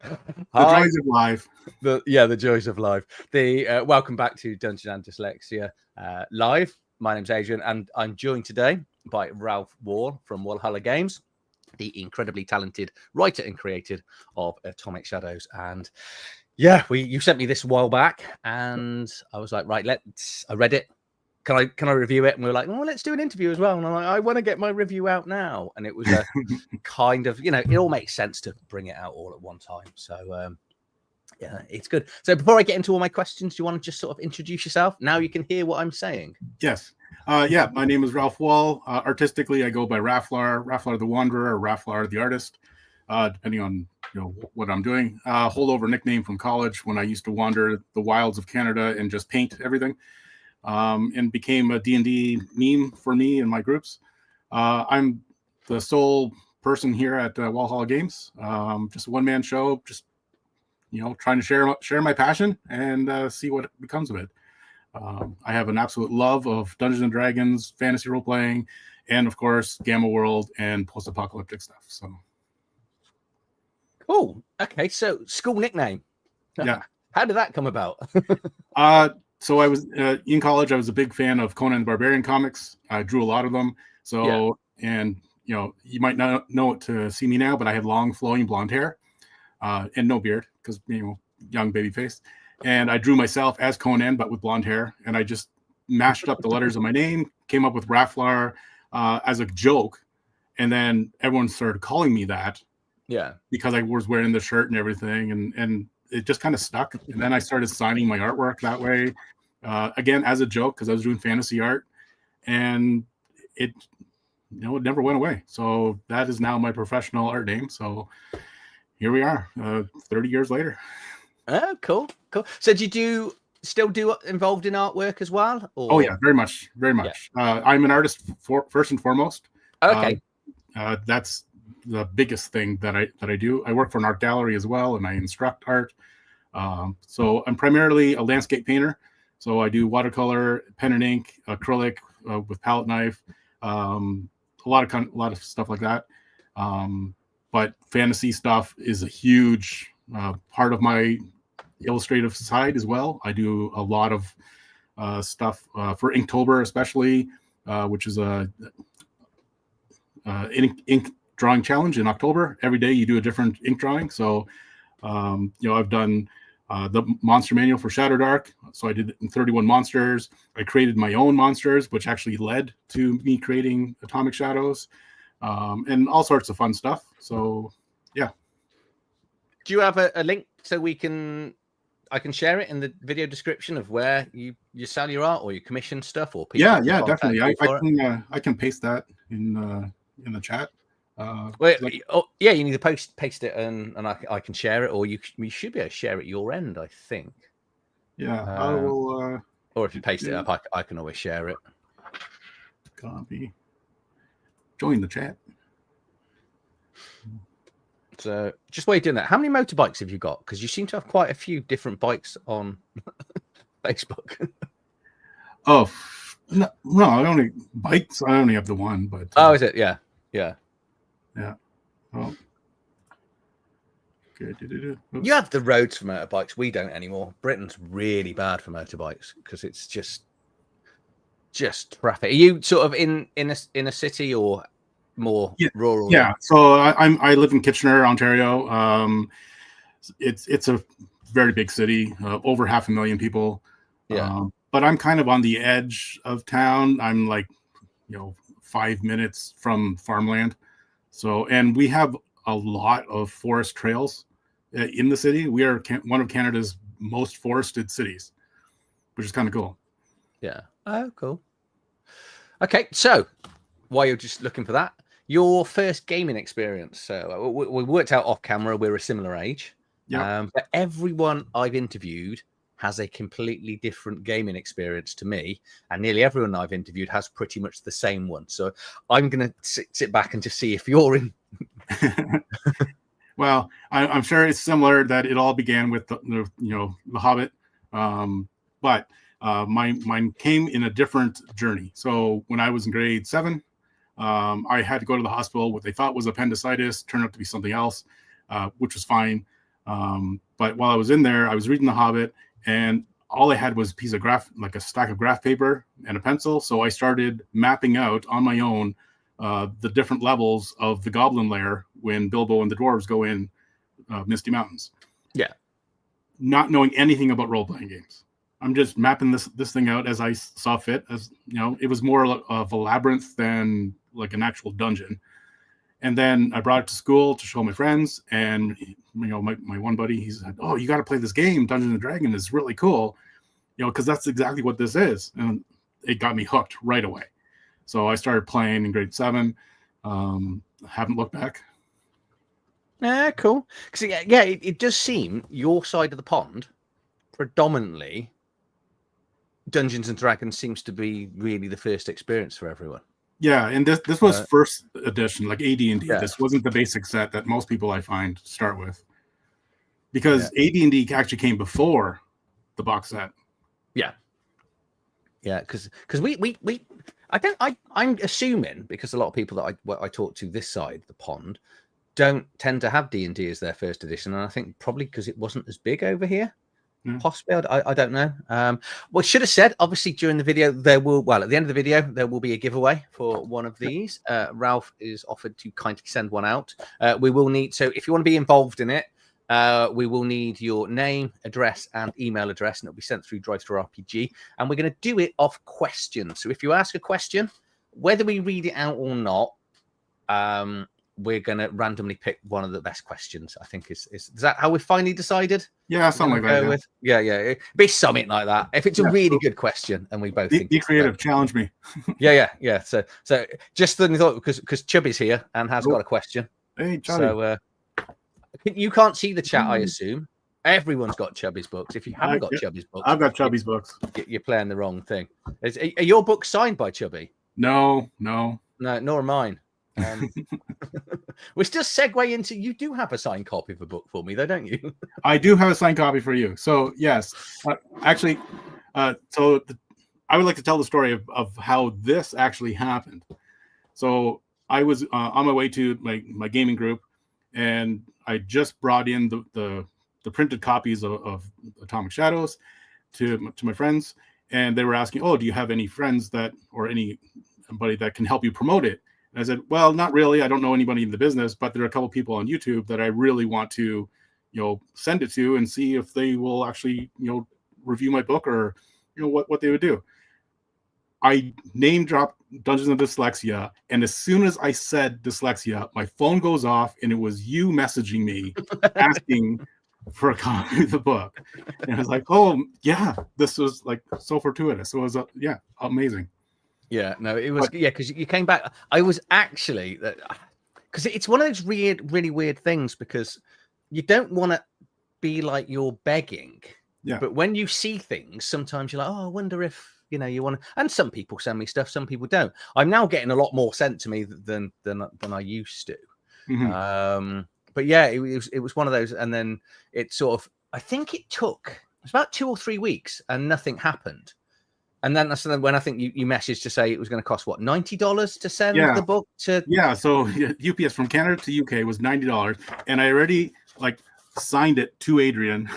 The joys of life. The joys of life. Welcome back to Dungeon and Dyslexia live. My name's Adrian, and I'm joined today by Ralf from Wallhalla Games, the incredibly talented writer and creator of Atomic Shadows. And yeah, you sent me this a while back, and I was like, right, I read it. Can I review it? And we were like, well, let's do an interview as well. And I'm like, I want to get my review out now. And it was a kind of, it all makes sense to bring it out all at one time. So yeah, it's good. So before I get into all my questions, do you want to just sort of introduce yourself? Now you can hear what I'm saying. Yes. Yeah, my name is Ralf Wall. Artistically, I go by Ralflar the Wanderer, or Ralflar the Artist, depending on what I'm doing. Holdover nickname from college when I used to wander the wilds of Canada and just paint everything. And became a D&D meme for me and my groups. I'm the sole person here at Wallhalla Games. Just a one-man show, just trying to share my passion and see what becomes of it. I have an absolute love of Dungeons and Dragons, fantasy role-playing, and of course, Gamma World and post-apocalyptic stuff. So, cool. Okay, so school nickname. Yeah. How did that come about? So I was in college. I was a big fan of Conan the Barbarian comics. I drew a lot of them. So, and you might not know it to see me now, but I had long, flowing blonde hair and no beard because young baby face. And I drew myself as Conan, but with blonde hair. And I just mashed up the letters of my name, came up with Ralflar as a joke, and then everyone started calling me that. Yeah, because I was wearing the shirt and everything, and it just kind of stuck. And then I started signing my artwork that way, again as a joke because I was doing fantasy art, and it never went away. So that is now my professional art name. So here we are, 30 years later. Oh, cool. So did you still involved in artwork as well? Or? Oh yeah, very much. Yeah. I'm an artist first and foremost. Okay. That's the biggest thing that I do. I work for an art gallery as well, and I instruct art. So I'm primarily a landscape painter. So I do watercolor, pen and ink, acrylic with palette knife, a lot of stuff like that. But fantasy stuff is a huge part of my illustrative side as well. I do a lot of stuff for Inktober, especially, which is a ink drawing challenge in October. Every day you do a different ink drawing. So, I've done the monster manual for ShadowDark. So I did 31 monsters. I created my own monsters, which actually led to me creating Atomic Shadows, and all sorts of fun stuff. So, yeah. Do you have a link so I can share it in the video description of where you sell your art or you commission stuff or people? Yeah, definitely. I can paste that in the chat. You need to paste it and I can share it, or you should be able to share it your end, I think. Yeah, I will. Or if you paste it up, I can always share it. Copy. Join the chat. So just while you're doing that, how many motorbikes have you got? Because you seem to have quite a few different bikes on Facebook. Oh no! I only bikes. I only have the one, but is it? Yeah. Oh. Good. You have the roads for motorbikes. We don't anymore. Britain's really bad for motorbikes because it's just traffic. Are you sort of in a city or more rural? Yeah. So I live in Kitchener, Ontario. It's a very big city, over 500,000 people. Yeah. But I'm kind of on the edge of town. I'm like, 5 minutes from farmland. So, and we have a lot of forest trails in the city. We are one of Canada's most forested cities, which is kind of cool. Yeah. Oh, cool. Okay. So while you're just looking for that, your first gaming experience. So we worked out off camera, we're a similar age. Yeah. But everyone I've interviewed has a completely different gaming experience to me, and nearly everyone I've interviewed has pretty much the same one. So I'm going to sit back and just see if you're in. Well, I'm sure it's similar, that it all began with the Hobbit, but mine came in a different journey. So when I was in grade 7, I had to go to the hospital. What they thought was appendicitis turned out to be something else, which was fine. But while I was in there, I was reading The Hobbit, and all I had was a piece of like a stack of graph paper and a pencil. So I started mapping out on my own the different levels of the Goblin Lair when Bilbo and the dwarves go in Misty Mountains. Yeah. Not knowing anything about role-playing games. I'm just mapping this thing out as I saw fit. As you know, it was more of a labyrinth than like an actual dungeon. And then I brought it to school to show my friends, and my one buddy, he said, "Oh, you got to play this game, Dungeons and Dragons. It's really cool, because that's exactly what this is." And it got me hooked right away. So I started playing in grade 7. Haven't looked back. Cool. Because it does seem your side of the pond, predominantly, Dungeons and Dragons seems to be really the first experience for everyone. Yeah, and this was first edition, like AD&D. Yeah. This wasn't the basic set that most people I find start with, because AD&D actually came before the box set. Yeah, because I'm assuming, because a lot of people that I talk to this side of the pond don't tend to have D&D as their first edition, and I think probably because it wasn't as big over here. Possibly, I don't know. Well, should have said, obviously, during the video, at the end of the video, there will be a giveaway for one of these. Ralf is offered to kindly send one out. We will need, so if you want to be involved in it, we will need your name, address, and email address, and it'll be sent through TTRPG. And we're going to do it off questions. So if you ask a question, whether we read it out or not, we're going to randomly pick one of the best questions. I think is that how we finally decided? Yeah, something like that. Yeah. Be something like that. If it's a really good question, and we both think be creative, challenge me. yeah. So just then thought, because Chubby's here and has got a question. Hey, Chubby. So you can't see the chat, I assume. Everyone's got Chubby's books. If you haven't got Chubby's books, I've got Chubby's books. You're playing the wrong thing. Are your books signed by Chubby? No, nor are mine. We're still segue into, you do have a signed copy of a book for me though, don't you? I do have a signed copy for you. So yes, actually, I would like to tell the story of how this actually happened. So I was on my way to my gaming group, and I just brought in the printed copies of Atomic Shadows to my friends, and they were asking, "Oh, do you have any friends or anybody that can help you promote it?" And I said, "Well, not really. I don't know anybody in the business, but there are a couple people on YouTube that I really want to, send it to and see if they will actually, review my book, or, what they would do." I name dropped Dungeons and Dyslexia, and as soon as I said dyslexia, my phone goes off, and it was you messaging me asking for a copy of the book. And I was like, "Oh yeah, this was like so fortuitous." It was amazing. Yeah, no, it was, because you came back. I was actually, because it's one of those really weird things, because you don't want to be like you're begging. Yeah. But when you see things, sometimes you're like, "Oh, I wonder if, you want to," and some people send me stuff, some people don't. I'm now getting a lot more sent to me than I used to. Mm-hmm. But yeah, it was one of those. And then it sort of, I think it was about 2 or 3 weeks and nothing happened. And then that's when I think you messaged to say it was going to cost what, $90 to send the book to. Yeah, so UPS from Canada to UK was $90, and I already signed it to Adrian.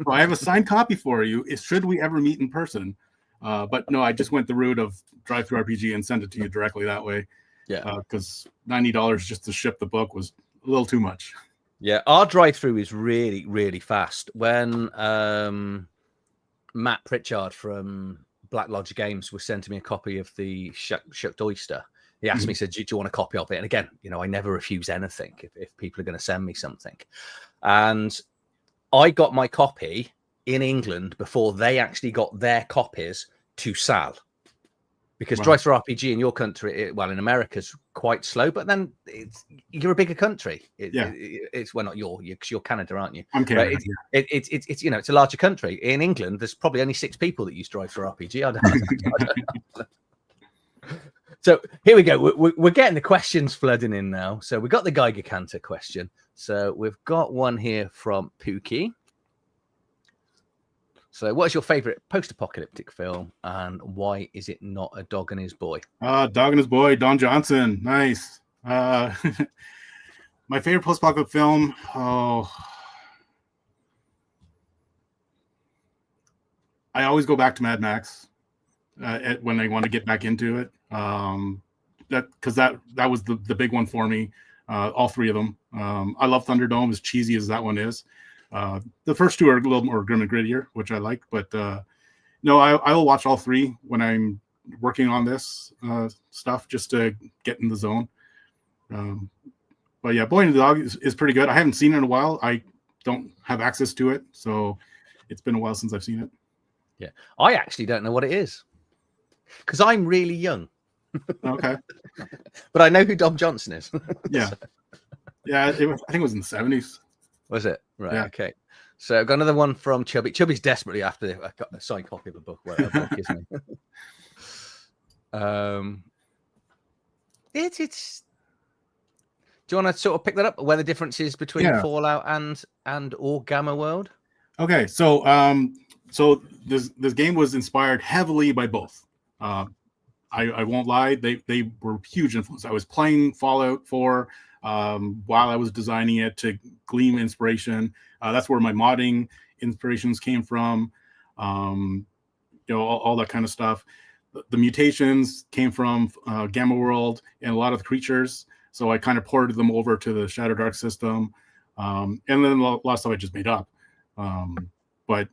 So I have a signed copy for you. Should we ever meet in person? But no, I just went the route of drive-through RPG and send it to you directly that way. Yeah, because $90 just to ship the book was a little too much. Yeah, our drive-through is really, really fast. When Matt Pritchard from Wallhalla Games was sending me a copy of the Shucked Oyster, he asked me, said, "Do you want a copy of it?" And again, I never refuse anything if people are going to send me something. And I got my copy in England before they actually got their copies to Sal. Because drive-through RPG in your country, in America's quite slow, but then you're a bigger country. It's not because you're Canada, aren't you? I'm Canada. It's it's a larger country. In England, there's probably only 6 people that use drive-through RPG. I don't. So here we go. We're getting the questions flooding in now. So we got the Geiger Counter question. So we've got one here from Pookie. So what is your favorite post-apocalyptic film, and why is it not A Dog and His Boy? Dog and His Boy, Don Johnson. Nice. My favorite post-apocalyptic film, I always go back to Mad Max when I want to get back into it. Because that was the big one for me. All three of them. I love Thunderdome, as cheesy as that one is. The first two are a little more grim and grittier, which I like. But no, I will watch all three when I'm working on this stuff just to get in the zone. But yeah, Boy and the Dog is pretty good. I haven't seen it in a while. I don't have access to it, so it's been a while since I've seen it. Yeah, I actually don't know what it is because I'm really young. Okay. But I know who Dom Johnson is. Yeah. Yeah, I think it was in the 70s. Was it? Right, yeah. Okay. So I've got another one from Chubby. Chubby's desperately after a signed copy of a book, whatever book, isn't he? It's do you want to sort of pick that up? Where the difference is between Fallout and or Gamma World? Okay, so so this game was inspired heavily by both. I won't lie, they were huge influence. I was playing Fallout 4 while I was designing it to glean inspiration. That's where my modding inspirations came from. All that kind of stuff. The mutations came from Gamma World and a lot of the creatures. So I kind of ported them over to the ShadowDark system. And then a lot of stuff I just made up. But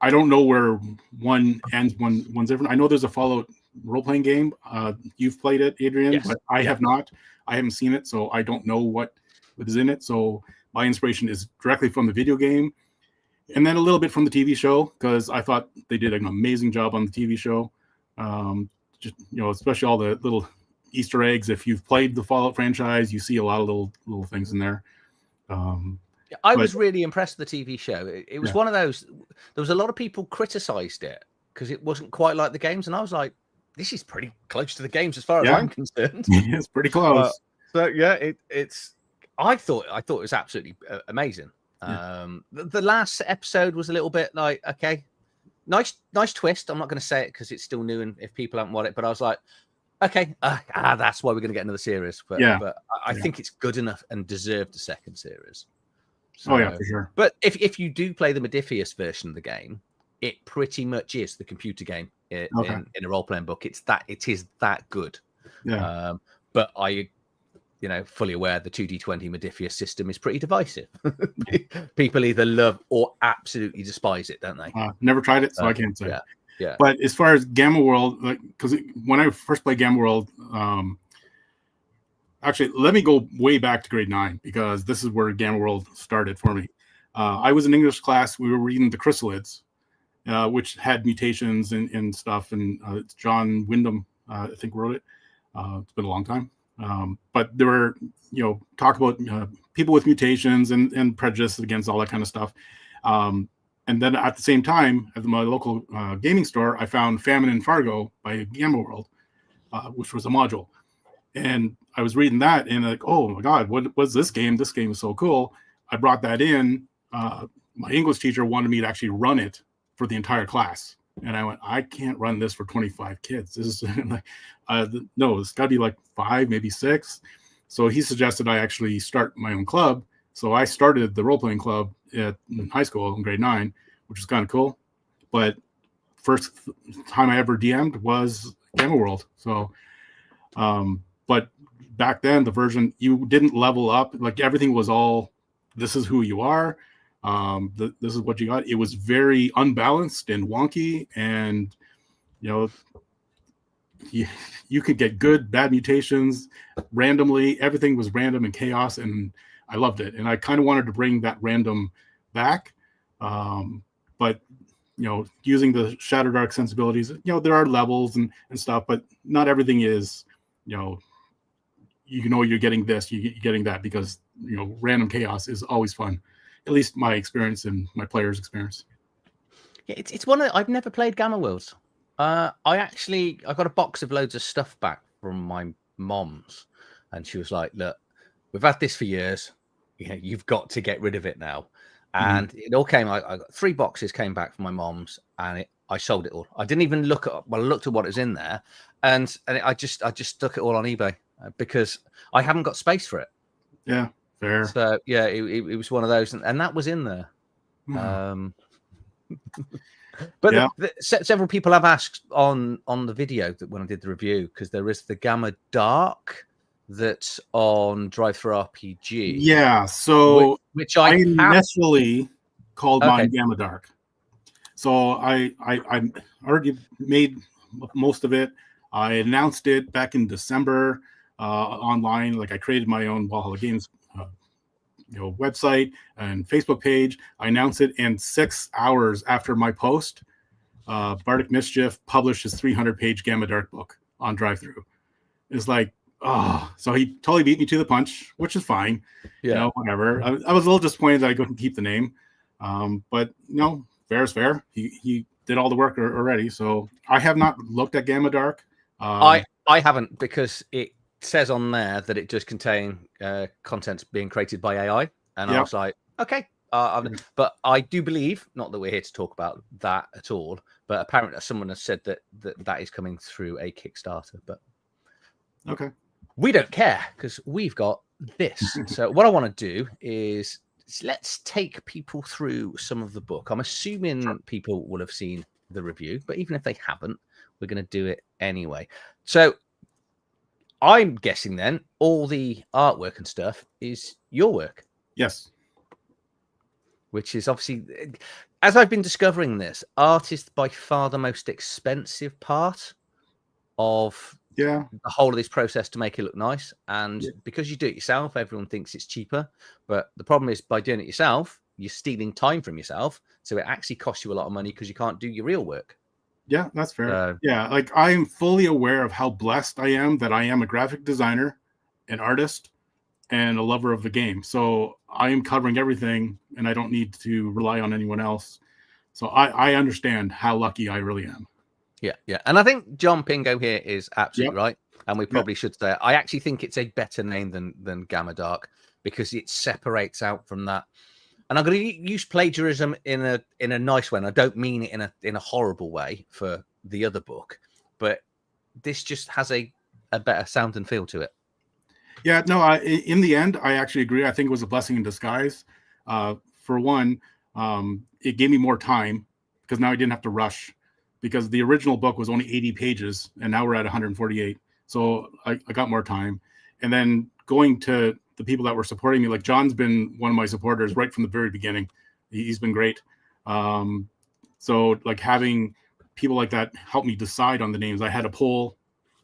I don't know where one ends, one's different. I know there's a Fallout role-playing game. You've played it, Adrian, yes. But I have not. I haven't seen it, so I don't know what is in it. So my inspiration is directly from the video game, and then a little bit from the TV show, because I thought they did an amazing job on the TV show. Especially all the little Easter eggs. If you've played the Fallout franchise, you see a lot of little things in there. I was really impressed with the TV show. It was one of those. There was a lot of people criticized it because it wasn't quite like the games, and I was like, "This is pretty close to the games as far as I'm concerned." It's pretty close. So yeah, it's. I thought it was absolutely amazing. The last episode was a little bit like, okay, nice twist. I'm not going to say it because it's still new, and if people haven't watched it, but I was like, okay, that's why we're going to get another series. But I think it's good enough and deserved a second series. So, for sure. But if you do play the Modiphius version of the game, it pretty much is the computer game in a role-playing book. It is that good. Yeah. But I, fully aware the 2D20 Modiphius system is pretty divisive. People either love or absolutely despise it, don't they? Never tried it, so I can't say. Yeah. But as far as Gamma World, because when I first played Gamma World, actually, let me go way back to grade 9, because this is where Gamma World started for me. I was in English class. We were reading the Chrysalids, which had mutations and stuff. And it's John Wyndham, I think, wrote it. It's been a long time. But there were, talk about people with mutations and prejudice against all that kind of stuff. And then at the same time, at my local gaming store, I found Famine in Fargo by Gamma World, which was a module. And I was reading that and like, oh my God, what was this game? This game is so cool. I brought that in. My English teacher wanted me to actually run it for the entire class. And I went, I can't run this for 25 kids. This is like, no, it's got to be like 5, maybe 6. So he suggested I actually start my own club. So I started the role-playing club in high school in grade 9, which was kind of cool. But first time I ever DM'd was Gamma World. So, but back then, the version, you didn't level up. Like everything was all, this is who you are. This is what you got. It was very unbalanced and wonky. And, you could get good, bad mutations randomly. Everything was random and chaos. And I loved it. And I kind of wanted to bring that random back. But, using the ShadowDark sensibilities, there are levels and stuff, but not everything is, you're getting this, you're getting that, because, random chaos is always fun. At least my experience and my players' experience. Yeah, it's one I've never played Gamma Worlds. I got a box of loads of stuff back from my mom's, and she was like, look, we've had this for years. You've got to get rid of it now. And it all came. I got 3 boxes came back from my mom's, and I sold it all. I didn't even look at. Well, I looked at what was in there, and I just stuck it all on eBay because I haven't got space for it. Yeah, fair. So yeah, it was one of those, and that was in there. But Yeah. Several people have asked on the video that when I did the review, because there is the Gamma Dark that's on Drive-Thru RPG. Yeah. So which I I have. initially called Okay. mine Gamma Dark. So I already made most of it. I announced it back in December online. Like I created my own Wallhalla Games website and Facebook page. I announced it, and 6 hours after my post, Bardic Mischief published his 300-page Gamma Dark book on Drive-Thru. It's like, oh, so he totally beat me to the punch, which is fine. Yeah. Whatever. I was a little disappointed that I couldn't keep the name, but fair is fair. He did all the work already, so I have not looked at Gamma Dark. I haven't, because it says on there that it does contain content being created by AI, and I was like, okay. But I do believe, not that we're here to talk about that at all, but apparently someone has said that is coming through a Kickstarter. But okay, we don't care, because we've got this. So what I want to do is let's take people through some of the book. I'm assuming people will have seen the review, but even if they haven't, we're going to do it anyway. So I'm guessing then all the artwork and stuff is your work. Yes. Which is obviously, as I've been discovering this, art is by far the most expensive part of the whole of this process to make it look nice. And because you do it yourself, everyone thinks it's cheaper. But the problem is, by doing it yourself, you're stealing time from yourself. So it actually costs you a lot of money because you can't do your real work. Yeah, that's fair. Like I am fully aware of how blessed I am that I am a graphic designer, an artist, and a lover of the game. So I am covering everything, and I don't need to rely on anyone else. So I understand how lucky I really am. Yeah. And I think John Pingo here is absolutely right. And we probably should say, I actually think it's a better name than Gamma Dark, because it separates out from that. And I'm going to use plagiarism in a nice way. And I don't mean it in a horrible way for the other book, but this just has a better sound and feel to it. Yeah, no, in the end, I actually agree. I think it was a blessing in disguise. For one, it gave me more time, because now I didn't have to rush, because the original book was only 80 pages and now we're at 148. So I got more time. And then going to the people that were supporting me, like John's been one of my supporters right from the very beginning. He's been great. So like having people like that help me decide on the names. I had a poll,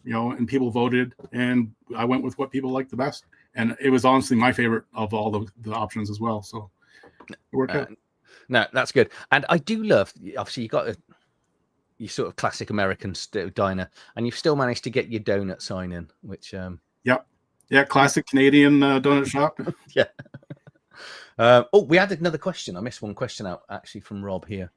and people voted, and I went with what people liked the best. And it was honestly my favorite of all the options as well. So it worked out. No, that's good. And I do love, obviously, you got your sort of classic American diner, and you've still managed to get your donut sign in, which classic Canadian donut shop. We had another question. I missed one question out actually from Rob here.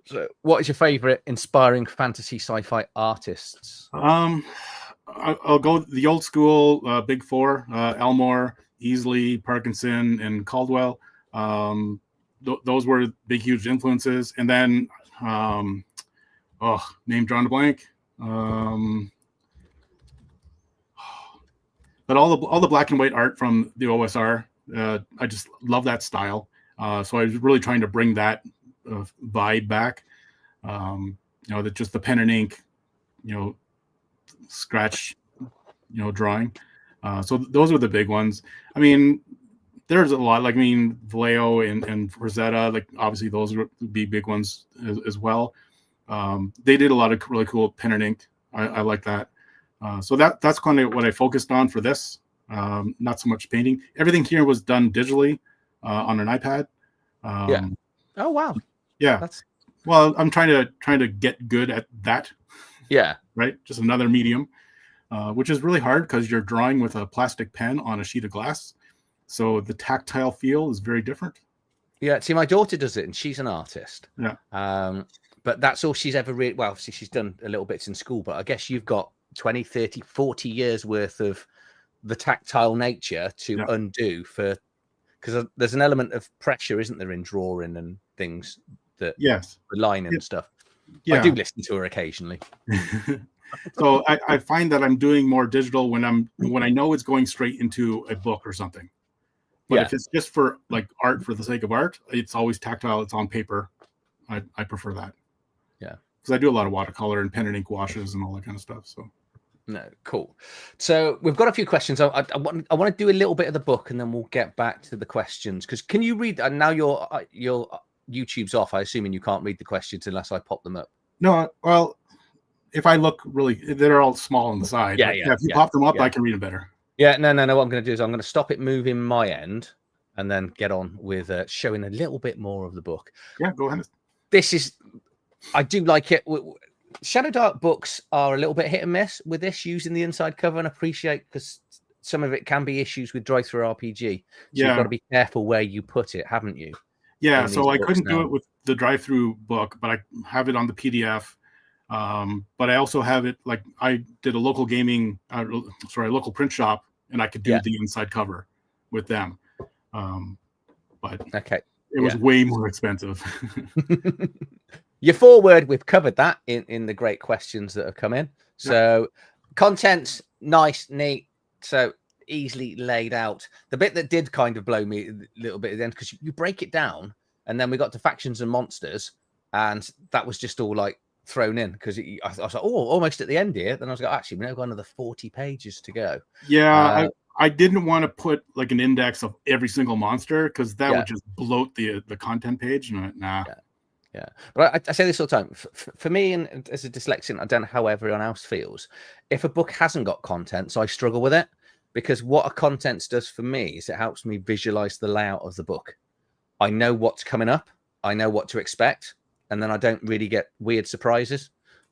So what is your favorite inspiring fantasy sci-fi artists? I'll go the old school big four: Elmore, Easley, Parkinson, and Caldwell. Those were big, huge influences. And then name drawn a blank. But all the black and white art from the OSR, I just love that style. So I was really trying to bring that vibe back. That just the pen and ink, scratch, drawing. So those are the big ones. I mean, there's a lot. Like Vallejo and Rosetta. Like obviously those would be big ones as well. They did a lot of really cool pen and ink. I like that. So that's kind of what I focused on for this. Not so much painting. Everything here was done digitally on an iPad. Oh wow. Yeah. Well, I'm trying to get good at that. Yeah. Right. Just another medium, which is really hard because you're drawing with a plastic pen on a sheet of glass. So the tactile feel is very different. Yeah. See, my daughter does it, and she's an artist. Yeah. But that's all she's ever really. Well, obviously she's done a little bits in school, but I guess you've got 20, 30, 40 years worth of the tactile nature to undo because there's an element of pressure, isn't there, in drawing and things that line and stuff. I do listen to her occasionally. So I find that I'm doing more digital when I know it's going straight into a book or something. But if it's just for like art for the sake of art, it's always tactile. It's on paper. I prefer that. Yeah, because I do a lot of watercolor and pen and ink washes and all that kind of stuff. So. No, cool. So we've got a few questions. I want to do a little bit of the book, and then we'll get back to the questions. Because can you read? And now your YouTube's off. I assuming you can't read the questions unless I pop them up. No, well, if I look really, they're all small on the side. Yeah, If you pop them up, I can read them better. Yeah, no. What I'm going to do is I'm going to stop it moving my end, and then get on with showing a little bit more of the book. Yeah, go ahead. I do like it. ShadowDark books are a little bit hit and miss with this, using the inside cover, and appreciate because some of it can be issues with drive-through RPG. So you've got to be careful where you put it, haven't you? Yeah, so I couldn't do it with the drive-through book, but I have it on the PDF. But I also have it, like I did a local local print shop, and I could do the inside cover with them. But it was way more expensive. Your forward, we've covered that in the great questions that have come in. So content's nice, neat, so easily laid out. The bit that did kind of blow me a little bit at the end, because you break it down, and then we got to factions and monsters, and that was just all like thrown in, because I was like, oh, almost at the end here. Then I was like, actually, we've got another 40 pages to go. Yeah, I didn't want to put like an index of every single monster, because that would just bloat the content page. Nah. Yeah, but I say this all the time. For me, and as a dyslexic, I don't know how everyone else feels. If a book hasn't got content, so I struggle with it, because what a contents does for me is it helps me visualize the layout of the book. I know what's coming up, I know what to expect, and then I don't really get weird surprises.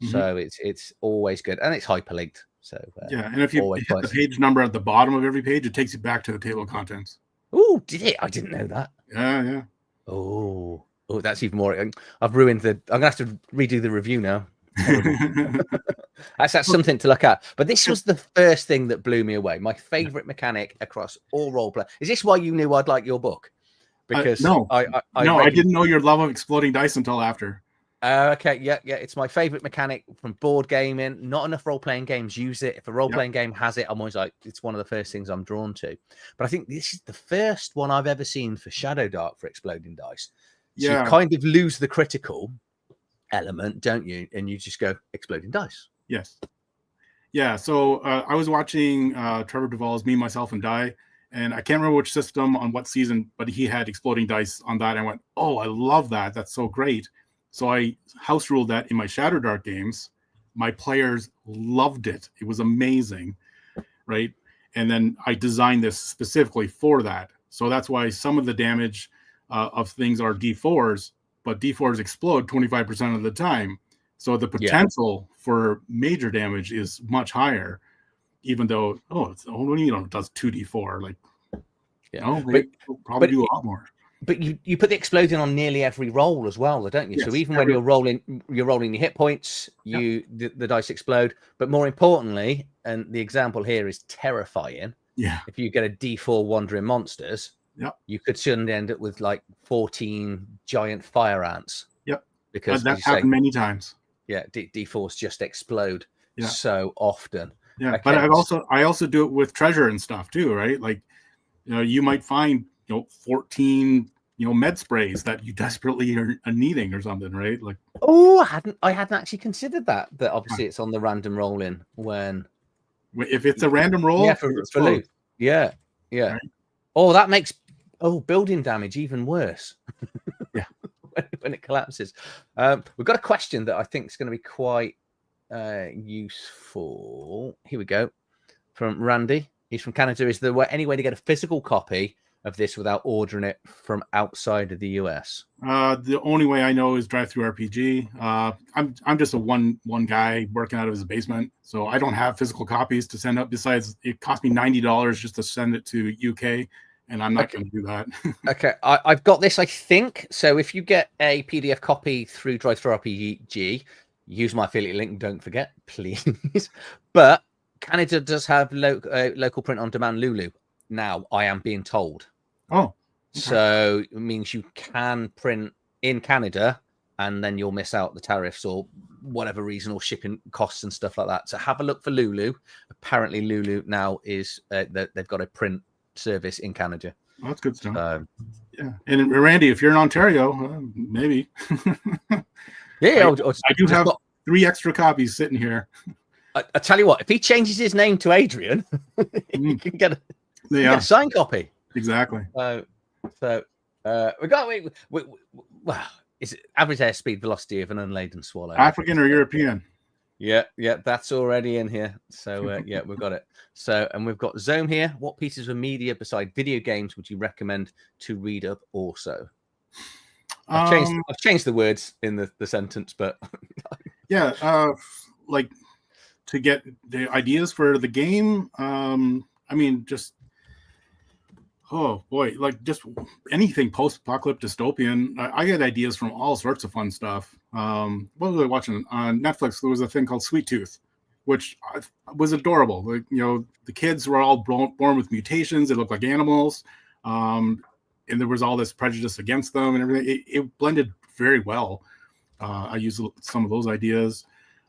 So it's always good, and it's hyperlinked. So and if you hit the page number at the bottom of every page, it takes you back to the table of contents. Oh, did it? I didn't know that. Yeah. Oh, that's even more. I've ruined I'm gonna have to redo the review now. That's something to look at. But this was the first thing that blew me away. My favorite mechanic across all roleplay. Is this why you knew I'd like your book? Because I didn't know your love of exploding dice until after. Okay, yeah. It's my favorite mechanic from board gaming. Not enough role-playing games use it. If a role-playing game has it, I'm always like, it's one of the first things I'm drawn to. But I think this is the first one I've ever seen for ShadowDark for exploding dice. So you kind of lose the critical element, don't you? And you just go exploding dice. Yes. Yeah. So I was watching Trevor Duvall's Me, Myself, and Die, and I can't remember which system on what season, but he had exploding dice on that. And I went, oh, I love that. That's so great. So I house ruled that in my ShadowDark games. My players loved it. It was amazing, right? And then I designed this specifically for that. So that's why some of the damage of things are D4s, but D4s explode 25% of the time. So the potential for major damage is much higher, even though, it does 2D4. Like, it'll probably do a lot more. But you put the exploding on nearly every roll as well, don't you? Yes, so even when you're rolling your hit points, the dice explode. But more importantly, and the example here is terrifying. Yeah. If you get a D4 wandering monsters, you could suddenly end up with like 14 giant fire ants. Yep. Because that's happened many times. Yeah, D4s just explode so often. Yeah, okay. But I also do it with treasure and stuff too, right? Like, you might find 14 med sprays that you desperately are needing or something, right? Like, I hadn't actually considered that obviously it's on the random roll in when if it's a random roll for loot. Yeah right. That makes building damage even worse. when it collapses. We've got a question that I think is going to be quite useful. Here we go, from Randy. He's from Canada. Is there any way to get a physical copy of this without ordering it from outside of the US? The only way I know is drive-through RPG. I'm just a one guy working out of his basement, so I don't have physical copies to send up. Besides, it cost me $90 just to send it to UK, and I'm not going to do that. Okay, I've got this, I think. So if you get a PDF copy through drive-through RPG, use my affiliate link. Don't forget, please. But Canada does have local print on demand Lulu. Now, I am being told. Oh. Okay. So it means you can print in Canada and then you'll miss out the tariffs or whatever reason or shipping costs and stuff like that. So have a look for Lulu. Apparently Lulu now is they've got a print service in Canada. Well, that's good stuff. So, yeah, and Randy, if you're in Ontario, maybe. yeah, I do have 3 extra copies sitting here. I tell you what, if he changes his name to Adrian, you can get a signed copy. Exactly. We got well, is it average airspeed velocity of an unladen swallow? African or European? Yeah, that's already in here. So yeah, we've got it. So, and we've got Zome here. What pieces of media beside video games would you recommend to read up also? I've changed the words in the sentence, but yeah, like to get the ideas for the game. I mean, just oh boy, like just anything post-apocalyptic dystopian. I get ideas from all sorts of fun stuff. What was I watching on Netflix? There was a thing called Sweet Tooth, which was adorable. Like, you know, the kids were all born with mutations. They looked like animals, and there was all this prejudice against them and everything. It blended very well. I used some of those ideas.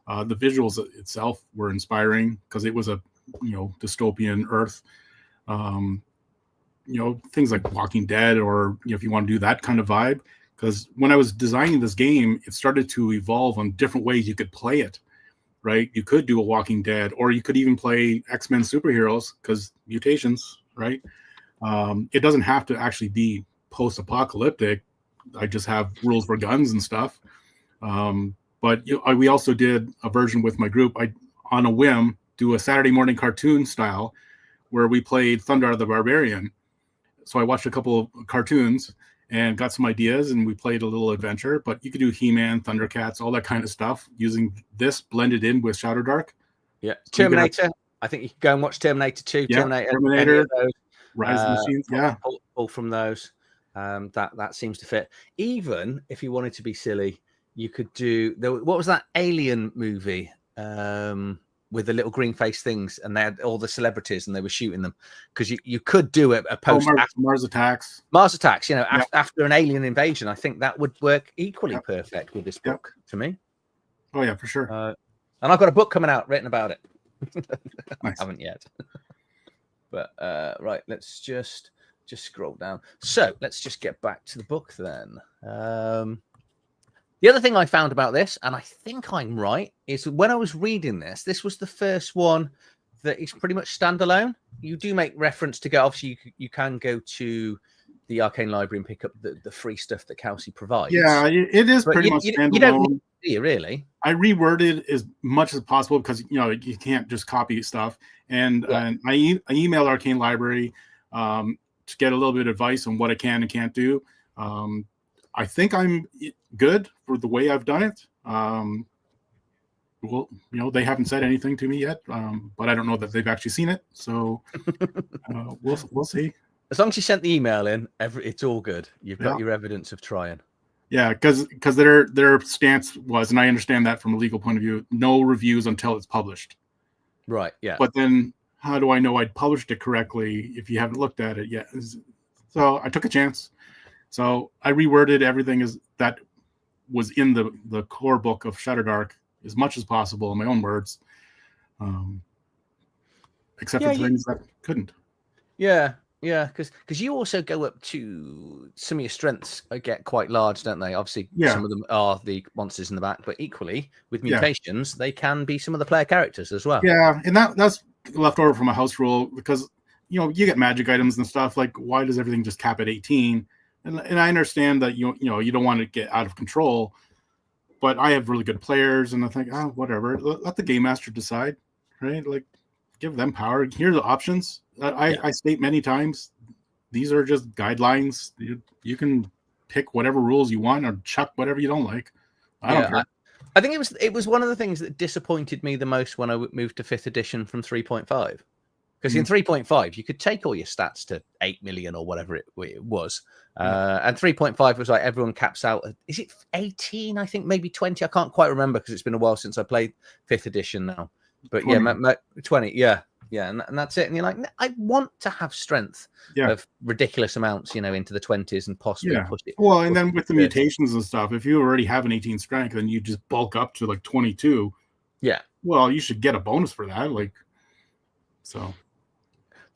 The visuals itself were inspiring because it was a, you know, dystopian Earth. You know, things like Walking Dead, or, you know, if you want to do that kind of vibe. Because when I was designing this game, it started to evolve on different ways you could play it, right? You could do a Walking Dead, or you could even play X-Men superheroes, because mutations, right? It doesn't have to actually be post-apocalyptic. I just have rules for guns and stuff. But we also did a version with my group. I, on a whim, do a Saturday morning cartoon style where we played Thundar the Barbarian. So I watched a couple of cartoons and got some ideas, and we played a little adventure. But you could do He-Man, Thundercats, all that kind of stuff using this blended in with ShadowDark. Yeah, Terminator. I think you can go and watch Terminator 2, yeah, Terminator, Rise of the Machines. Yeah, pull from those. That seems to fit. Even if you wanted to be silly, you could do what was that Alien movie? With the little green face things, and they had all the celebrities and they were shooting them, because you could do a post Mars Attacks. Mars Attacks, you know, after an alien invasion. I think that would work equally perfect with this book to me. Oh yeah, for sure. And I've got a book coming out written about it. Nice. I haven't yet. But right, let's just scroll down. So let's just get back to the book then. The other thing I found about this, and I think I'm right, is when I was reading this, this was the first one that is pretty much standalone. You do make reference to obviously you can go to the Arcane Library and pick up the free stuff that Kelsey provides. Yeah, it is pretty much standalone. You don't need to, really. I reworded as much as possible because, you know, you can't just copy stuff. And I emailed Arcane Library to get a little bit of advice on what I can and can't do. I think I'm good for the way I've done it. Well, you know, they haven't said anything to me yet, but I don't know that they've actually seen it. So we'll see. As long as you sent the email in, it's all good. You've got your evidence of trying. Yeah, because their stance was, and I understand that from a legal point of view, no reviews until it's published. Right. Yeah. But then, how do I know I'd published it correctly if you haven't looked at it yet? So I took a chance. So I reworded everything that was in the core book of ShadowDark as much as possible in my own words, except for things that couldn't. Yeah, because you also go up to some of your strengths get quite large, don't they? Obviously, some of them are the monsters in the back, but equally with mutations, they can be some of the player characters as well. Yeah, and that's left over from a house rule because, you know, you get magic items and stuff. Like, why does everything just cap at 18? And I understand that you don't want to get out of control, but I have really good players, and I think, whatever, let the game master decide, right? Like, give them power. Here are the options. I state many times, these are just guidelines. You can pick whatever rules you want or chuck whatever you don't like. I don't care. I think it was one of the things that disappointed me the most when I moved to 5th edition from 3.5. Because in 3.5, you could take all your stats to 8 million or whatever it was. And 3.5 was like everyone caps out. Is it 18? I think maybe 20. I can't quite remember because it's been a while since I played 5th edition now. But 20. 20. Yeah. And that's it. And you're like, I want to have strength of ridiculous amounts, you know, into the 20s and possibly push it. Well, and then with the mutations and stuff, if you already have an 18 strength and you just bulk up to like 22. Yeah. Well, you should get a bonus for that. Like, so.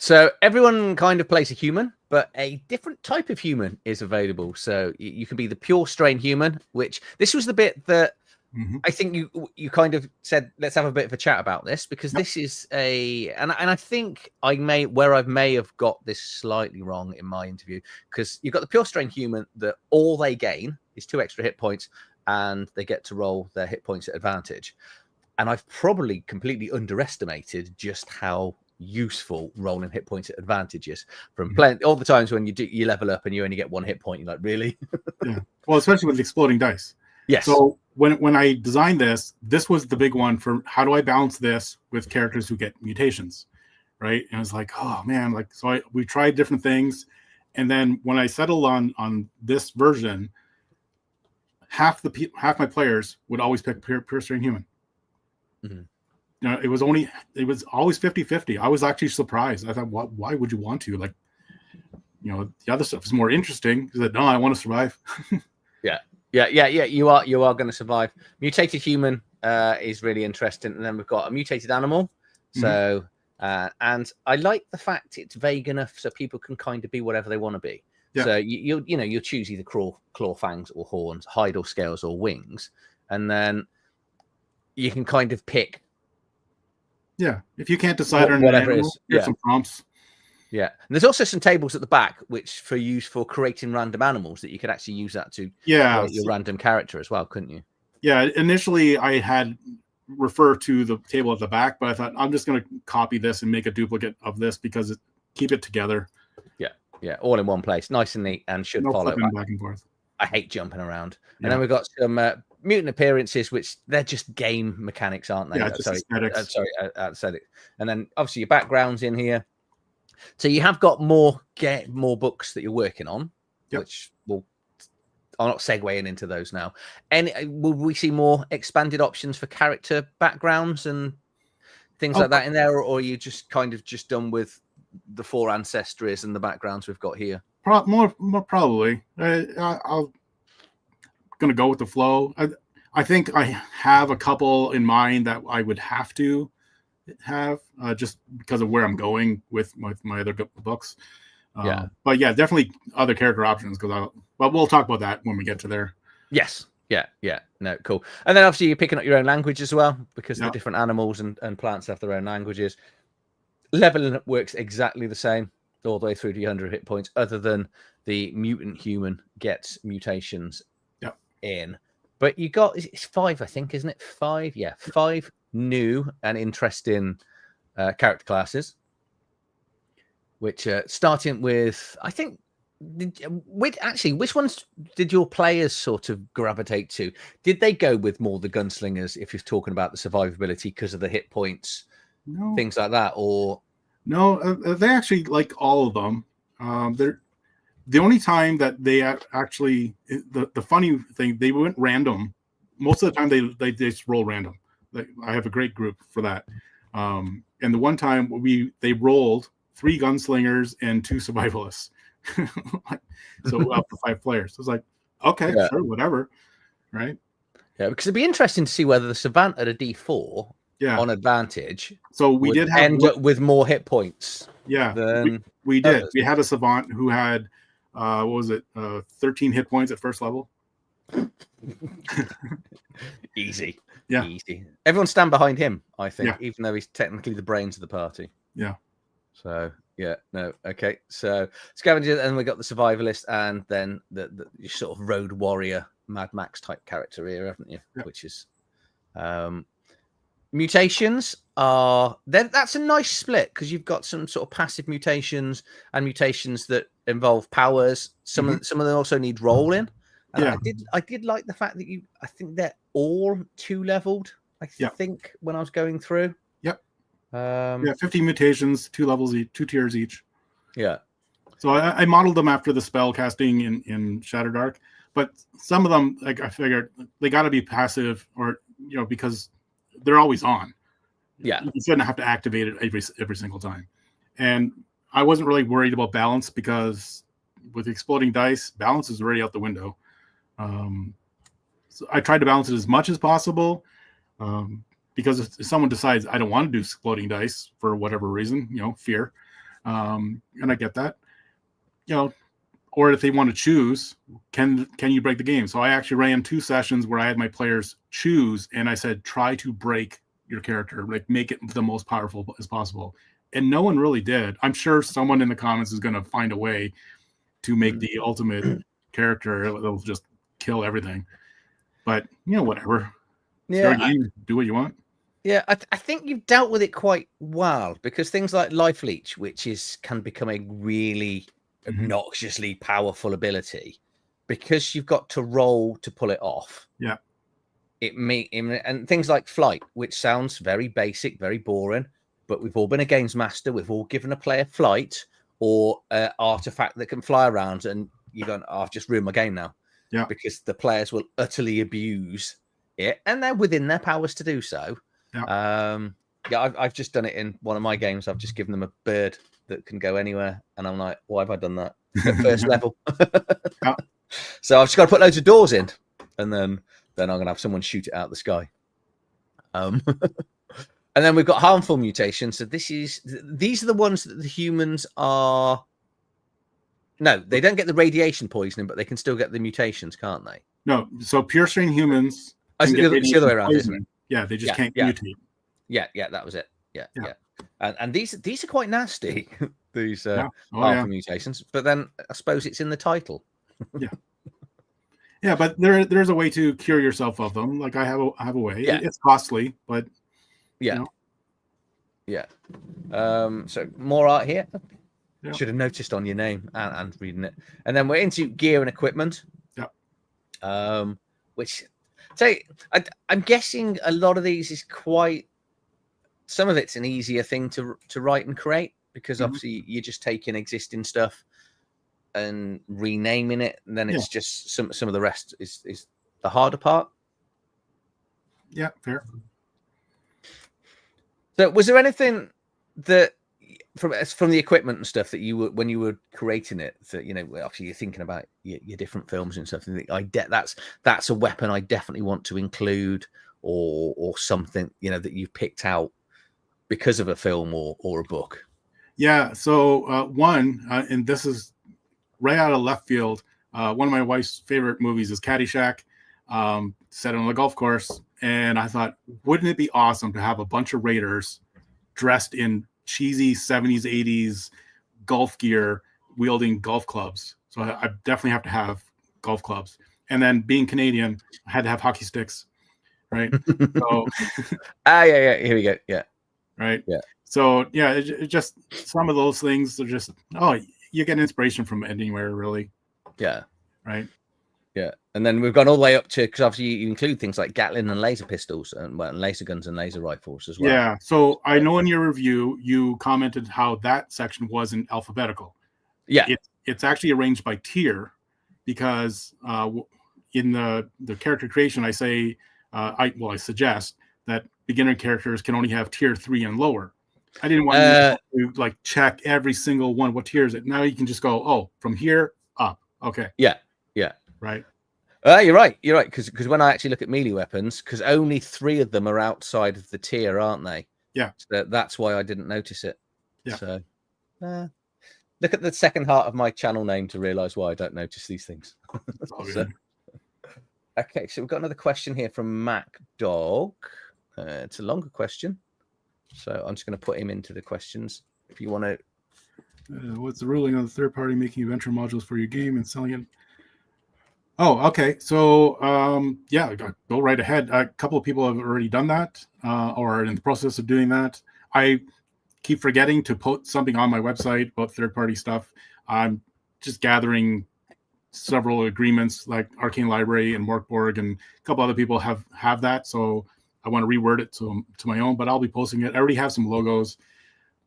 So everyone kind of plays a human, but a different type of human is available. So you can be the pure strain human, which this was the bit that I think you kind of said, let's have a bit of a chat about this, because this is and I think I may have got this slightly wrong in my interview, because you've got the pure strain human that all they gain is 2 extra hit points, and they get to roll their hit points at advantage. And I've probably completely underestimated just how useful rolling hit points at advantages from playing all the times when you level up and you only get 1 hit point. You're like, really? Yeah. Well, especially with exploding dice. Yes. So when I designed this was the big one for how do I balance this with characters who get mutations, right? And it's like, oh man, like we tried different things, and then when I settled on this version, half my players would always pick pure strain human. You know, it was always 50-50. I was actually surprised. I thought, why would you want to? Like, you know, the other stuff is more interesting. He said, no, I want to survive. Yeah. You are going to survive. Mutated human is really interesting, and then we've got a mutated animal. So, and I like the fact it's vague enough so people can kind of be whatever they want to be. Yeah. So you'll choose either claw, fangs, or horns, hide or scales, or wings, and then you can kind of pick. Yeah, if you can't decide on whatever animal, it is, here's some prompts. Yeah, and there's also some tables at the back which for use for creating random animals that you could actually use that to create your random character as well, couldn't you? Yeah, initially I had refer to the table at the back, but I thought I'm just going to copy this and make a duplicate of this because keep it together. Yeah, all in one place, nice and neat, and should follow back and forth. I hate jumping around. And then we've got some mutant appearances, which they're just game mechanics, aren't they? Yeah, just aesthetics. Aesthetic. And then obviously your background's in here. So you have got more books that you're working on, which I'll not segueing into those now. And will we see more expanded options for character backgrounds and things like that in there, or are you just kind of just done with the 4 ancestries and the backgrounds we've got here? More probably. I'll gonna go with the flow. I think I have a couple in mind that I would have to have just because of where I'm going with my other books. But yeah, definitely other character options because we'll talk about that when we get to there. Yes. Yeah. No, cool. And then obviously you're picking up your own language as well because the different animals and plants have their own languages. Leveling up works exactly the same all the way through to 100 hit points, other than the mutant human gets mutations in. But you got, it's 5, I think, isn't it? 5? Yeah, 5 new and interesting character classes, which starting with, I think, which ones did your players sort of gravitate to? Did they go with more the gunslingers if you're talking about the survivability because of the hit points, things like that, or? No, they actually like all of them. They're the only time that they actually, the funny thing, they went random. Most of the time they just roll random. I have a great group for that. And the one time they rolled 3 gunslingers and 2 survivalists. So up to 5 players. So it's like, okay, sure, whatever. Right. Yeah, because it'd be interesting to see whether the savant at a D4 on advantage. So we did end up with more hit points. Yeah, than we did. Others. We had a savant who had 13 hit points at first level. Easy. Yeah. Easy. Everyone stand behind him, I think, even though he's technically the brains of the party. Yeah. So okay. So scavenger, and we got the survivalist, and then the sort of road warrior, Mad Max type character here, haven't you? Yeah. Which is mutations are that's a nice split because you've got some sort of passive mutations and mutations that involve powers. Some of them also need rolling. And I did like the fact that I think they're all 2 leveled. I think when I was going through. Yep. 15 mutations, 2 levels each, 2 tiers each. Yeah. So I modeled them after the spell casting in ShadowDark, but some of them, like I figured, they got to be passive, or because they're always on. Yeah. You shouldn't have to activate it every single time. And I wasn't really worried about balance because with exploding dice, balance is already out the window. So I tried to balance it as much as possible because if someone decides I don't want to do exploding dice for whatever reason, fear, And I get that, or if they want to choose, can you break the game? So I actually ran 2 sessions where I had my players choose, and I said, try to break your character, like make it the most powerful as possible. And no one really did. I'm sure someone in the comments is going to find a way to make the ultimate character. They'll just kill everything. But, whatever. Yeah. Game, do what you want. Yeah, I think you've dealt with it quite well, because things like Life Leech, which can become a really obnoxiously powerful ability, because you've got to roll to pull it off. Yeah. And things like Flight, which sounds very basic, very boring, but we've all been a games master. We've all given a player flight or an artifact that can fly around, and you're going, oh, I've just ruined my game now. Yeah. Because the players will utterly abuse it, and they're within their powers to do so. Yeah. I've just done it in one of my games. I've just given them a bird that can go anywhere, and I'm like, why have I done that at first level? Yeah. So I've just got to put loads of doors in, and then I'm gonna have someone shoot it out of the sky. And then we've got harmful mutations. So these are the ones that the humans are. No, they don't get the radiation poisoning, but they can still get the mutations, can't they? No. So pure strain humans. It's the other way around, isn't it? Yeah, they just can't mutate. Yeah, that was it. Yeah. And these are quite nasty. These harmful mutations. But then I suppose it's in the title. Yeah. Yeah, but there's a way to cure yourself of them. Like I have a way. Yeah. It's costly, but yeah. Yeah. So more art here. Yeah. Should have noticed on your name and reading it. And then we're into gear and equipment. Yeah. Which I'm guessing a lot of these is quite. Some of it's an easier thing to write and create, because obviously you're just taking existing stuff and renaming it, and then it's just some of the rest is the harder part. Yeah, fair. So was there anything that from the equipment and stuff that you were, when you were creating it, that obviously you're thinking about your different films and stuff, and that's a weapon I definitely want to include, or something that you've picked out because of a film or a book? Yeah. So and this is right out of left field. One of my wife's favorite movies is Caddyshack, set on a golf course. And I thought, wouldn't it be awesome to have a bunch of raiders dressed in cheesy 70s, 80s golf gear, wielding golf clubs? So I definitely have to have golf clubs. And then being Canadian, I had to have hockey sticks, right? So yeah, here we go. Yeah. Right. Yeah. So yeah, it just some of those things are just you get inspiration from anywhere, really. Yeah. Right. Yeah. And then we've gone all the way up to, because obviously you include things like Gatling and laser pistols and laser guns and laser rifles as well. Yeah. So I know in your review you commented how that section wasn't alphabetical. Yeah. It's actually arranged by tier, because in the character creation I say I suggest that beginner characters can only have tier 3 and lower. I didn't want you to check every single one. What tier is it? Now you can just go, from here up. Okay. Yeah. Yeah. Right. You're right. You're right. Because when I actually look at melee weapons, because only 3 of them are outside of the tier, aren't they? Yeah. So that's why I didn't notice it. Yeah. So look at the second part of my channel name to realize why I don't notice these things. That's all good. Okay. So we've got another question here from Mac Dog. It's a longer question, so I'm just going to put him into the questions. If you want to, what's the ruling on the third party making adventure modules for your game and selling it? Oh, okay. So go right ahead. A couple of people have already done that, or are in the process of doing that. I keep forgetting to put something on my website about third party stuff. I'm just gathering several agreements, like Arcane Library and Morkborg, and a couple other people have that. So I want to reword it to my own, but I'll be posting it. I already have some logos,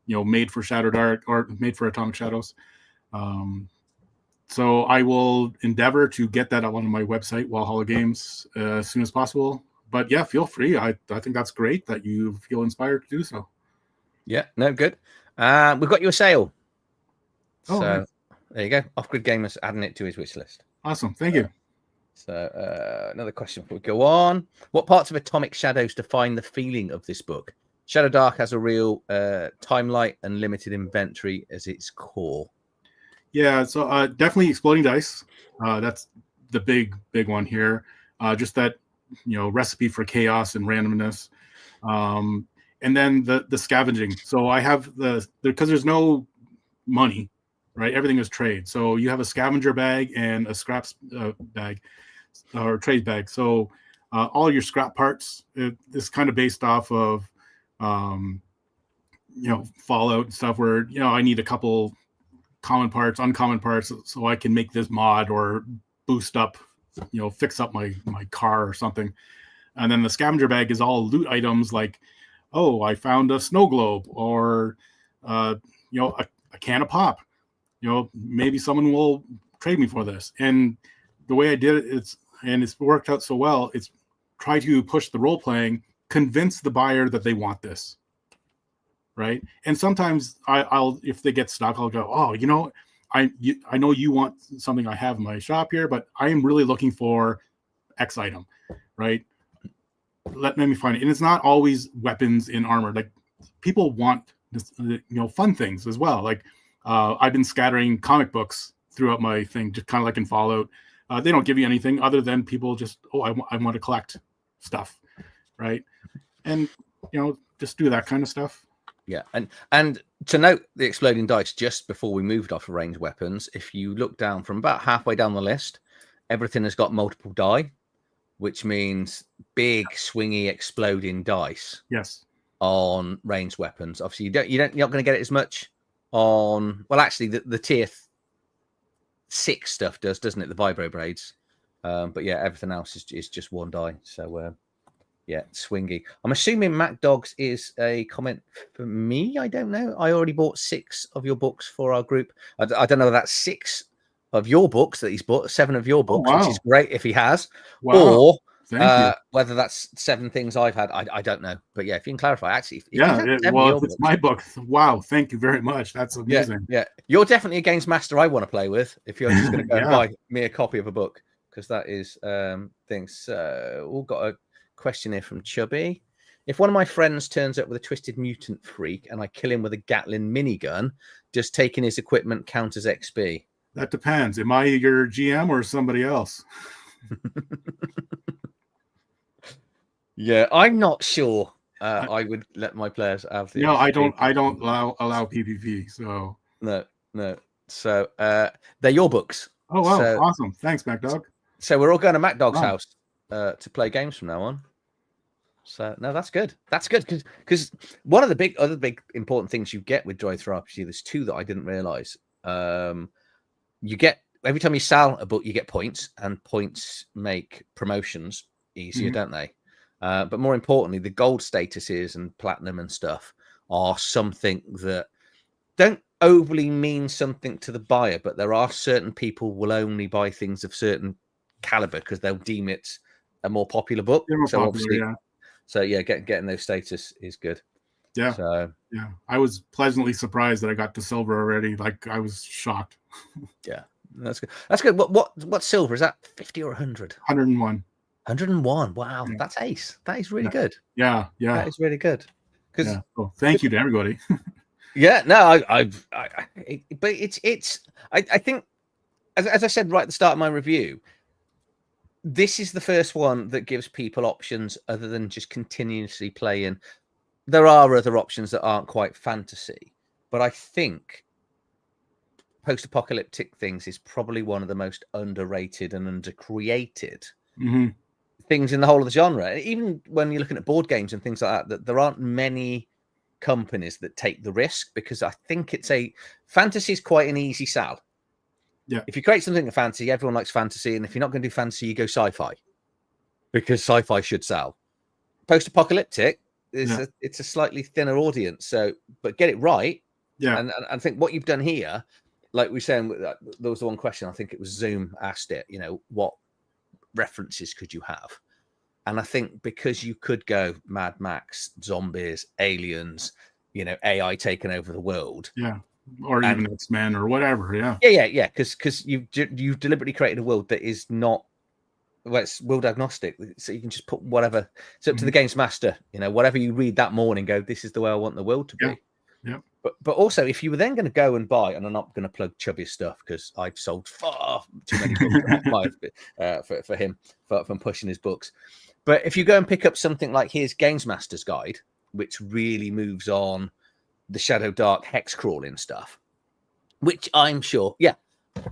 made for ShadowDark or made for Atomic Shadows. So I will endeavor to get that on my website, Wallhalla Games, as soon as possible. But yeah, feel free. I think that's great that you feel inspired to do so. Yeah, no, good. We've got you a sale. Oh, so nice. There you go. Off-Grid Gamers adding it to his wish list. Awesome. Thank you. So another question before we go on. What parts of Atomic Shadows define the feeling of this book? ShadowDark has a real timelight and limited inventory as its core. Yeah, so definitely exploding dice. That's the big one here. Just that, recipe for chaos and randomness. And then the scavenging. So I have because there's no money, right? Everything is trade. So you have a scavenger bag and a scraps bag or trade bag. So all your scrap parts is kind of based off of Fallout and stuff where I need a couple common parts, uncommon parts, so I can make this mod or boost up, fix up my car or something. And then the scavenger bag is all loot items like, oh, I found a snow globe or a can of pop. Maybe someone will trade me for this. And the way I did it, it's worked out so well. It's try to push the role playing, convince the buyer that they want this. Right. And sometimes I'll if they get stuck, I'll go, oh, I know you want something I have in my shop here, but I am really looking for X item. Right. Let me find it. And it's not always weapons in armor. Like people want this, fun things as well. Like I've been scattering comic books throughout my thing, just kind of like in Fallout. They don't give you anything other than people just, I want to collect stuff. Right. And, just do that kind of stuff. Yeah, and to note the exploding dice just before we moved off of ranged weapons, if you look down from about halfway down the list, everything has got multiple die, which means big swingy exploding dice. Yes. On ranged weapons. Obviously, you're not going to get it as much on. Well, actually, the tier 6 stuff doesn't it? The vibro braids, but yeah, everything else is just one die. So. Yeah, swingy. I'm assuming Mac Dogs is a comment for me. I don't know. I already bought 6 of your books for our group. I don't know if that's 6 of your books that he's bought, 7 of your books, which is great if he has. Wow. Or whether that's 7 things I've had, I don't know. But yeah, if you can clarify, actually. If it's my book. Wow, thank you very much. That's amazing. Yeah. You're definitely a games master I want to play with if you're just going to go and buy me a copy of a book, because that is things. So we've got a question here from Chubby. If one of my friends turns up with a twisted mutant freak and I kill him with a Gatling minigun, does taking his equipment count as XP? That depends. Am I your GM or somebody else? Yeah, I'm not sure. I would let my players have the. No, I don't allow PvP. So no. So they're your books. Oh wow, awesome! Thanks, MacDog. So we're all going to MacDog's house to play games from now on. So no, that's good. That's good because one of the other big important things you get with Droid Through RPG, there's 2 that I didn't realize. You get every time you sell a book, you get points, and points make promotions easier, don't they? But more importantly, the gold statuses and platinum and stuff are something that don't overly mean something to the buyer, but there are certain people will only buy things of certain caliber because they'll deem it a more popular book. So getting those status is good. Yeah. So yeah, I was pleasantly surprised that I got to silver already. Like I was shocked. Yeah, that's good. That's good. What silver is that? 50 or 100? 101. 101. Wow, that's ace. That is really good. Yeah. That is really good. Because thank you to everybody. Yeah, no, but I think, as I said right at the start of my review, this is the first one that gives people options other than just continuously playing. There are other options that aren't quite fantasy, but I think post-apocalyptic things is probably one of the most underrated and undercreated things in the whole of the genre. Even when you're looking at board games and things like that there aren't many companies that take the risk, because I think fantasy is quite an easy sell. Yeah. If you create something in fantasy, everyone likes fantasy, and if you're not going to do fantasy, you go sci-fi because sci-fi should sell. Post-apocalyptic it's a slightly thinner audience, so but get it right. Yeah, and I think what you've done here, like we were saying, there was the one question I think it was Zoom asked it. What references could you have? And I think because you could go Mad Max, zombies, aliens, AI taking over the world. Yeah. Or even X-Men or whatever. Yeah. Yeah. Because you've deliberately created a world that is not well, it's world agnostic, so you can just put whatever. It's up to the games master, whatever you read that morning. Go, this is the way I want the world to be. Yeah. But also, if you were then going to go and buy, and I'm not going to plug Chubby's stuff because I've sold far too many books for him from pushing his books. But if you go and pick up something like his Games Master's Guide, which really moves on the ShadowDark hex crawling stuff, which I'm sure,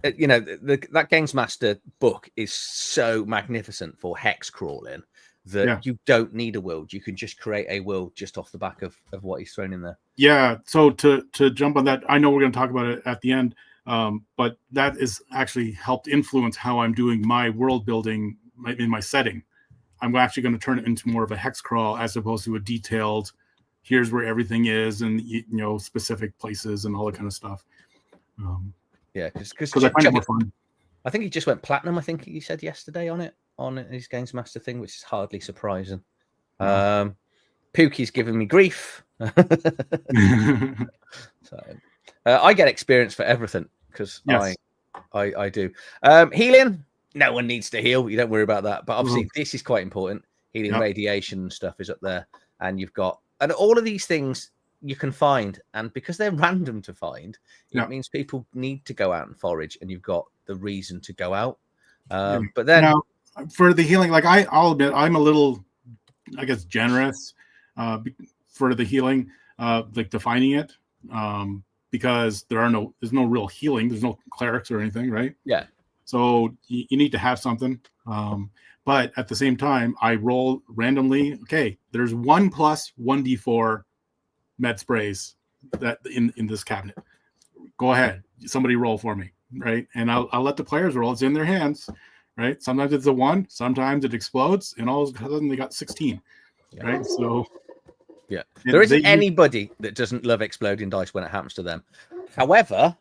that Games Master book is so magnificent for hex crawling that you don't need a world. You can just create a world just off the back of what he's thrown in there. Yeah. So to jump on that, I know we're going to talk about it at the end, but that is actually helped influence how I'm doing my world building in my setting. I'm actually going to turn it into more of a hex crawl as opposed to a detailed, here's where everything is and, specific places and all that kind of stuff. Because I find it more fun. I think he just went platinum. I think he said yesterday on his Games Master thing, which is hardly surprising. Pookie's giving me grief. So I get experience for everything because I do. Healing, no one needs to heal. You don't worry about that. But obviously, this is quite important. Healing, radiation and stuff is up there, and you've got all of these things you can find, and because they're random to find, it means people need to go out and forage, and you've got the reason to go out. But then for the healing, like I'll admit, I'm a little, I guess, generous for the healing, like defining it, because there's no real healing. There's no clerics or anything, right? Yeah. So you need to have something. But at the same time, I roll randomly. Okay, there's 1 plus 1d4 med sprays that in this cabinet. Go ahead, somebody roll for me, right? And I'll let the players roll. It's in their hands, right? Sometimes it's a 1, sometimes it explodes, and all of a sudden they got 16, right? So there isn't anybody that doesn't love exploding dice when it happens to them. However,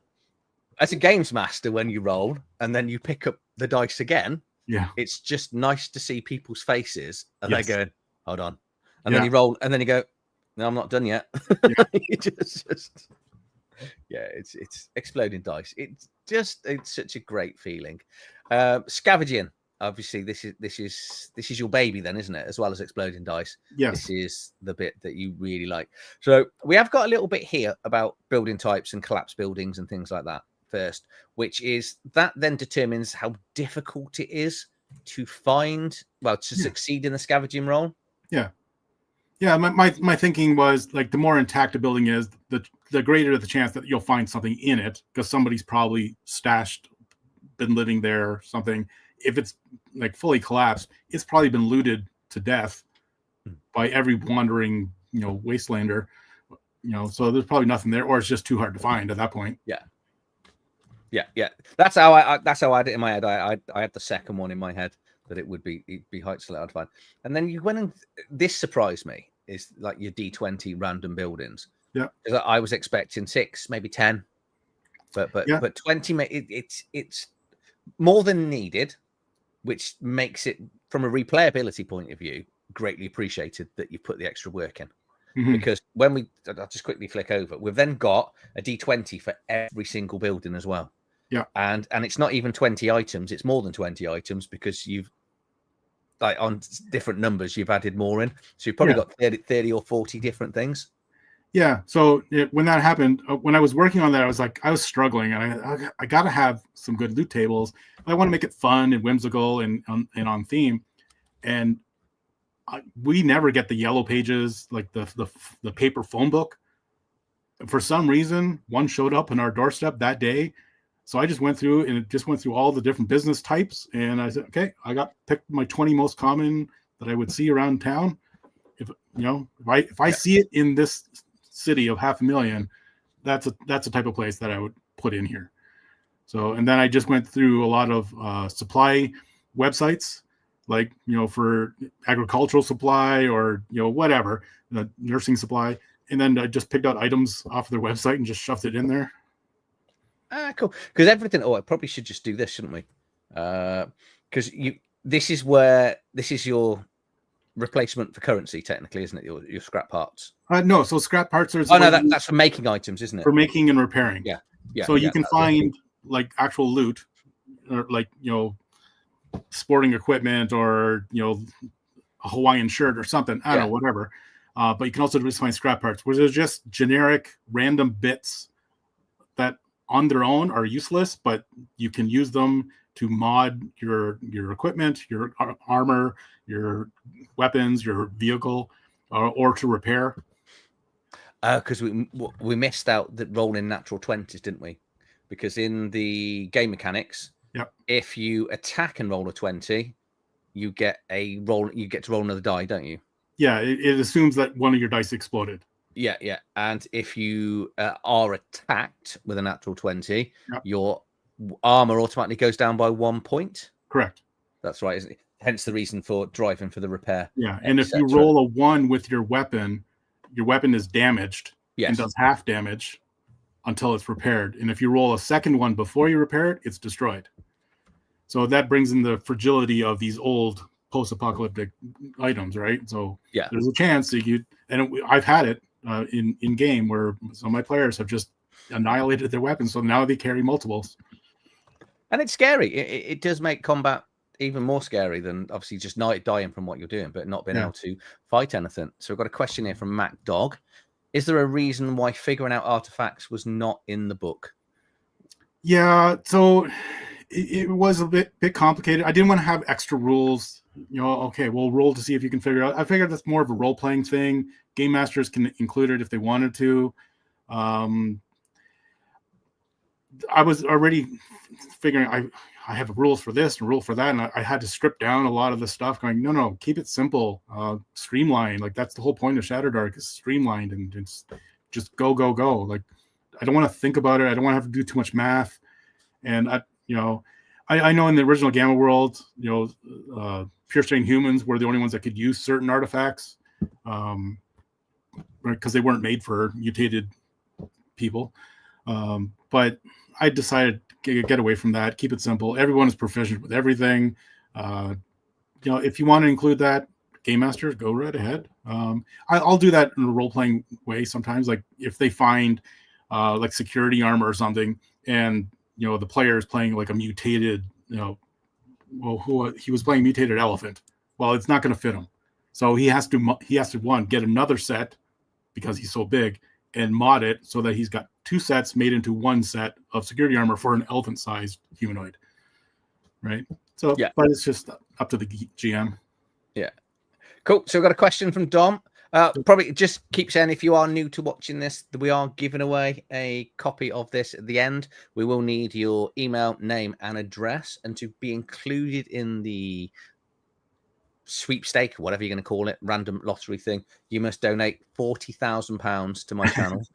as a games master, when you roll and then you pick up the dice again, it's just nice to see people's faces and they're going, hold on, and then you roll and then you go, no, I'm not done yet. You just it's exploding dice. It's such a great feeling. Scavenging, obviously, this is your baby then, isn't it? As well as exploding dice. Yes. This is the bit that you really like. So we have got a little bit here about building types and collapse buildings and things like that first, which is that then determines how difficult it is to succeed in the scavenging role. Yeah, my thinking was like the more intact a building is, the greater the chance that you'll find something in it because somebody's probably been living there, something. If it's like fully collapsed, it's probably been looted to death by every wandering, wastelander, so there's probably nothing there, or it's just too hard to find at that point. Yeah. That's how I had it in my head. I had the second one in my head that it'd be heights hard to find. And then you went and this surprised me is like your D20 random buildings. Yeah. Because I was expecting 6, maybe 10, but 20. It's more than needed, which makes it from a replayability point of view greatly appreciated that you put the extra work in. Because when I'll just quickly flick over, we've then got a D20 for every single building as well. Yeah. And it's not even 20 items, it's more than 20 items because you've like on different numbers, you've added more in. So you've probably got 30 or 40 different things. Yeah. So when that happened, when I was working on that, I was struggling, and I got to have some good loot tables. I want to make it fun and whimsical and on theme. And we never get the yellow pages, like the paper phone book. For some reason, one showed up on our doorstep that day. So I just went through all the different business types, and I said, okay, I picked my 20 most common that I would see around town. If I see it in this city of 500,000, that's a type of place that I would put in here. So, and then I just went through a lot of supply websites, like, for agricultural supply or, whatever, the nursing supply. And then I just picked out items off their website and just shoved it in there. Cool. Because everything, I probably should just do this, shouldn't we? Because this is your replacement for currency, technically, isn't it? Your scrap parts. No, so scrap parts are. Oh, no, that's for making items, isn't it? For making and repairing. Yeah. So you can find like actual loot, or like, sporting equipment or a Hawaiian shirt or something. I don't know, whatever. But you can also just find scrap parts, where there's just generic random bits that on their own are useless, but you can use them to mod your equipment, your armor, your weapons, your vehicle, or to repair. Because we missed out that rolling natural 20s, didn't we? Because in the game mechanics, if you attack and roll a 20, you get a roll. You get to roll another die, don't you? Yeah, it assumes that one of your dice exploded. Yeah. And if you are attacked with a natural 20, your armor automatically goes down by 1 point. Correct. That's right, isn't it? Hence the reason for driving for the repair. Yeah, and if you roll a 1 with your weapon is damaged and does half damage until it's repaired. And if you roll a second one before you repair it, it's destroyed. So that brings in the fragility of these old post-apocalyptic items, right? So there's a chance that I've had it in game where some of my players have just annihilated their weapons, so now they carry multiples. And it's scary. It does make combat even more scary than obviously just dying from what you're doing, but not being able to fight anything. So we've got a question here from Mac Dog. Is there a reason why figuring out artifacts was not in the book? Yeah, so it was a bit complicated. I didn't want to have extra rules. Okay, we'll roll to see if you can figure out. I figured that's more of a role-playing thing. Game masters can include it if they wanted to. I was already figuring I have rules for this and rule for that, and I had to strip down a lot of the stuff, going, no, keep it simple, streamline. Like, that's the whole point of ShadowDark, is streamlined and it's just go. Like, I don't want to think about it. I don't want to have to do too much math. And I know in the original Gamma world, pure strain humans were the only ones that could use certain artifacts, because they weren't made for mutated people. But I decided to get away from that, keep it simple. Everyone is proficient with everything. If you want to include that, game masters, go right ahead. I'll do that in a role-playing way sometimes. Like, if they find like security armor or something, and the player is playing like a mutated, he was playing mutated elephant. Well, it's not going to fit him, so he has to get another set, because he's so big, and mod it so that he's got 2 sets made into 1 set of security armor for an elephant-sized humanoid, right? So, but it's just up to the GM. Yeah, cool. So we've got a question from Dom. Probably just keep saying, if you are new to watching this, we are giving away a copy of this at the end. We will need your email, name, and address, and to be included in the sweepstake, whatever you're going to call it, random lottery thing, you must donate £40,000 to my channel.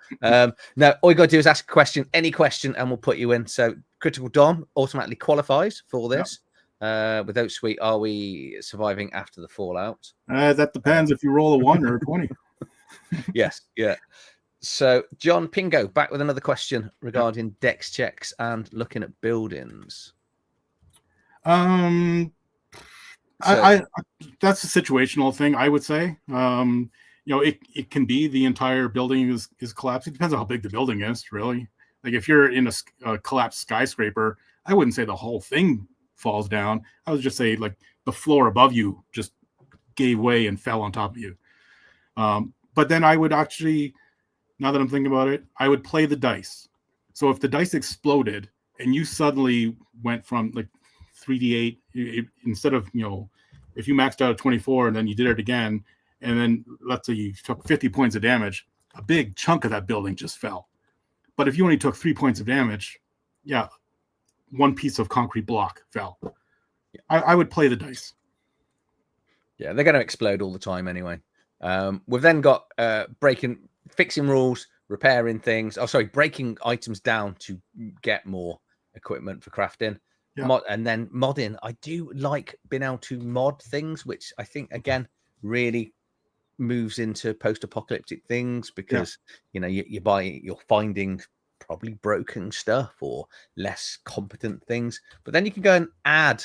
Now, all you got to do is ask a question, any question, and we'll put you in. So Critical Dom automatically qualifies for this. With Oat Sweet, are we surviving after the fallout? That depends if you roll a 1 or a 20. Yes. So John Pingo back with another question regarding dex checks and looking at buildings. I that's a situational thing, I would say. It can be the entire building is collapsing. It depends on how big the building is, really. Like, if you're in a collapsed skyscraper, I wouldn't say the whole thing falls down. I would just say, like, the floor above you just gave way and fell on top of you. But then I would actually, now that I'm thinking about it, I would play the dice. So if the dice exploded and you suddenly went from like 3d8, instead of, if you maxed out at 24 and then you did it again, and then let's say you took 50 points of damage, a big chunk of that building just fell. But if you only took 3 points of damage, 1 piece of concrete block fell. I would play the dice. Yeah, they're going to explode all the time anyway. We've then got fixing rules, repairing things. Breaking items down to get more equipment for crafting. And then modding. I do like being able to mod things, which I think, again, really moves into post-apocalyptic things, because you're finding probably broken stuff or less competent things, but then you can go and add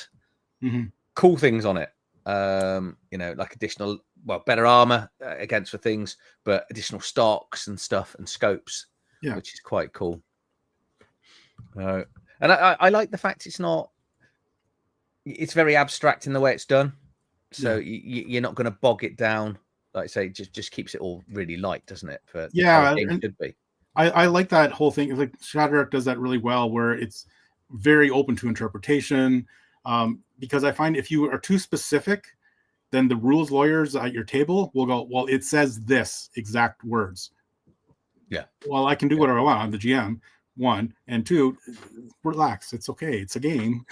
cool things on it. Like additional, better armor against for things, but additional stocks and stuff and scopes, which is quite cool. And I like the fact it's not it's very abstract in the way it's done. So you're not going to bog it down. Like I say, just keeps it all really light, doesn't it? For how a game should be. I like that whole thing. Like ShadowDark does that really well, where it's very open to interpretation. Because I find if you are too specific, then the rules lawyers at your table will go, well, it says this exact words. Yeah. Well, I can do whatever I want. I'm the GM. 1 and 2, relax. It's okay. It's a game.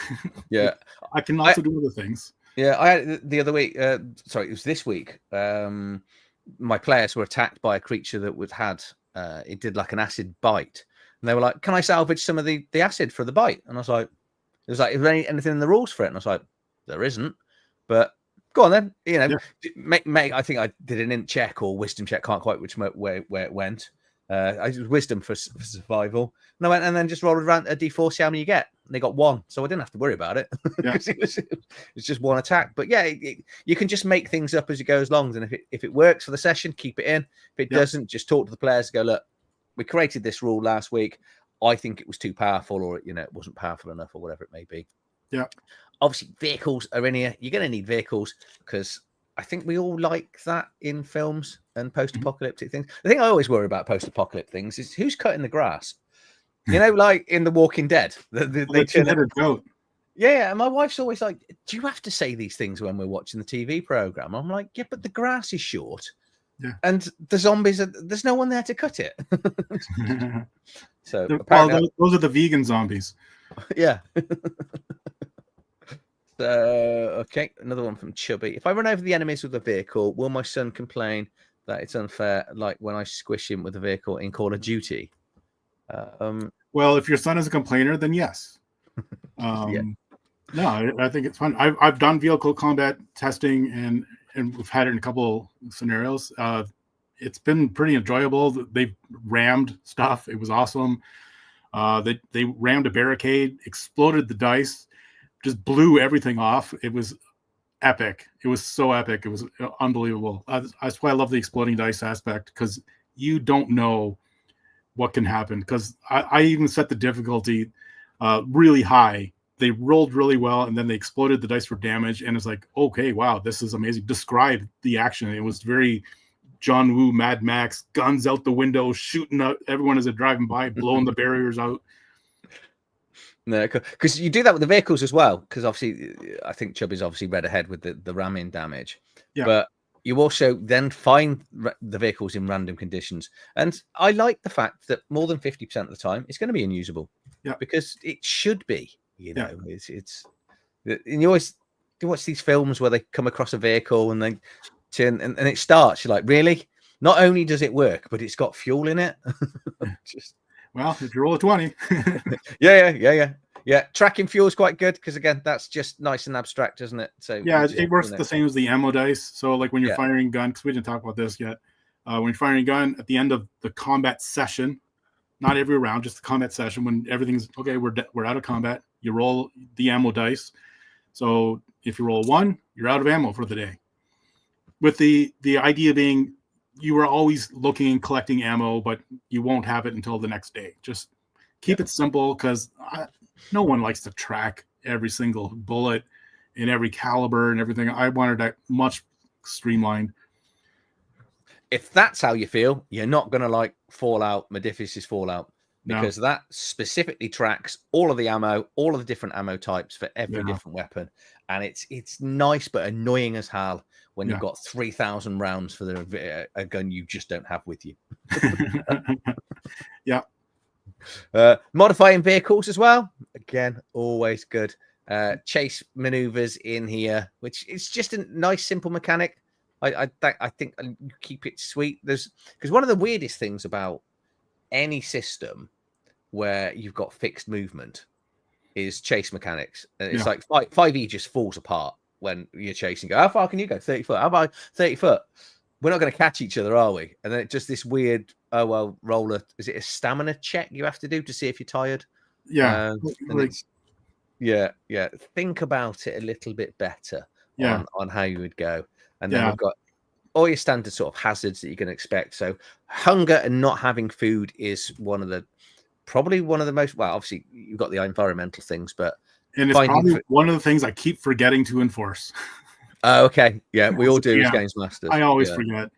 Yeah. I can also do other things. Yeah, I had the other week. Sorry, it was this week. My players were attacked by a creature that had it did like an acid bite, and they were like, "Can I salvage some of the acid for the bite?" And I was like, "It was like, is there anything in the rules for it?" And I was like, "There isn't." But go on then. You know, make. I think I did an int check or wisdom check. Can't quite which where it went. I did wisdom for survival, and I went and then just rolled around a d4, see how many you get. And they got 1, so I didn't have to worry about it because it was just 1 attack. But yeah, you can just make things up as it goes along, and if it works for the session, keep it in. If it doesn't, just talk to the players. Go, look, we created this rule last week. I think it was too powerful, or it wasn't powerful enough, or whatever it may be. Yeah. Obviously, vehicles are in here. You're going to need vehicles because I think we all like that in films and post-apocalyptic things. The thing I always worry about post-apocalyptic things is who's cutting the grass. You know, like in The Walking Dead, they turn a goat. Yeah, and my wife's always like, "Do you have to say these things when we're watching the TV program?" I'm like, "Yeah, but the grass is short, and the zombies there's no one there to cut it." So those are the vegan zombies. Yeah. Okay, another one from Chubby. If I run over the enemies with a vehicle, will my son complain that it's unfair, like when I squish him with a vehicle in Call of Duty? Well, if your son is a complainer, then yes. No, I think it's fun. I've done vehicle combat testing and we've had it in a couple scenarios. It's been pretty enjoyable. They've rammed stuff. It was awesome. They rammed a barricade, exploded the dice, just blew everything off. It was epic. It was so epic. It was unbelievable. That's why I love the exploding dice aspect, because you don't know what can happen. Because I even set the difficulty really high. They rolled really well, and then they exploded the dice for damage. And it's like, okay, wow, this is amazing. Describe the action. It was very John Woo, Mad Max, guns out the window, shooting at everyone as they're driving by, blowing the barriers out. No, because you do that with the vehicles as well. Because obviously, I think Chubby's obviously read ahead with the ramming damage. Yeah. But you also then find the vehicles in random conditions. And I like the fact that more than 50% of the time, it's going to be unusable. Yeah. Because it should be. You know, it's and you always watch these films where they come across a vehicle and they turn and it starts. You're like, really? Not only does it work, but it's got fuel in it. Well, if you roll a 20. Yeah. Tracking fuel is quite good because again, that's just nice and abstract, isn't it? So yeah, it works the same as the ammo dice. So like when you're firing a gun, because we didn't talk about this yet. When you're firing a gun at the end of the combat session, not every round, just the combat session, when everything's okay, we're out of combat. You roll the ammo dice. So if you roll 1, you're out of ammo for the day. With the idea being you are always looking and collecting ammo, but you won't have it until the next day. Just keep it simple, because no one likes to track every single bullet in every caliber and everything. I wanted that much streamlined. If that's how you feel, you're not going to like Fallout, Modiphius' Fallout, because that specifically tracks all of the ammo, all of the different ammo types for every different weapon. And it's nice, but annoying as hell when you've got 3,000 rounds for a gun you just don't have with you. Yeah. Modifying vehicles as well. Again, always good. Chase maneuvers in here, which is just a nice, simple mechanic. I think keep it sweet. Because one of the weirdest things about any system where you've got fixed movement is chase mechanics. It's like 5e just falls apart when you're chasing. Go, how far can you go? 30 foot. How about 30 foot? We're not going to catch each other, are we? And then it's just this weird, roller. Is it a stamina check you have to do to see if you're tired? Yeah. Yeah. Think about it a little bit better on how you would go. And then we've got all your standard sort of hazards that you can expect. So hunger and not having food is probably one of the most, well, obviously you've got the environmental things, but And it's probably one of the things I keep forgetting to enforce. Oh, okay. Yeah, we all do as games masters. I always forget.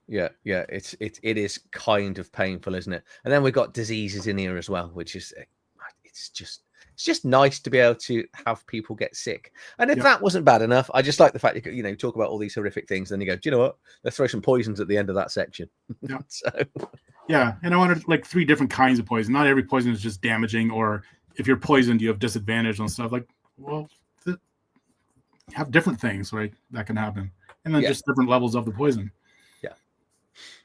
Yeah, it is kind of painful, isn't it? And then we've got diseases in here as well, which is it's just nice to be able to have people get sick. And if that wasn't bad enough, I just like the fact you talk about all these horrific things, then you go, do you know what? Let's throw some poisons at the end of that section. Yeah. So yeah, and I wanted like 3 different kinds of poison. Not every poison is just damaging, or if you're poisoned, you have disadvantage on stuff. Like, well, have different things, right? That can happen, and then just different levels of the poison.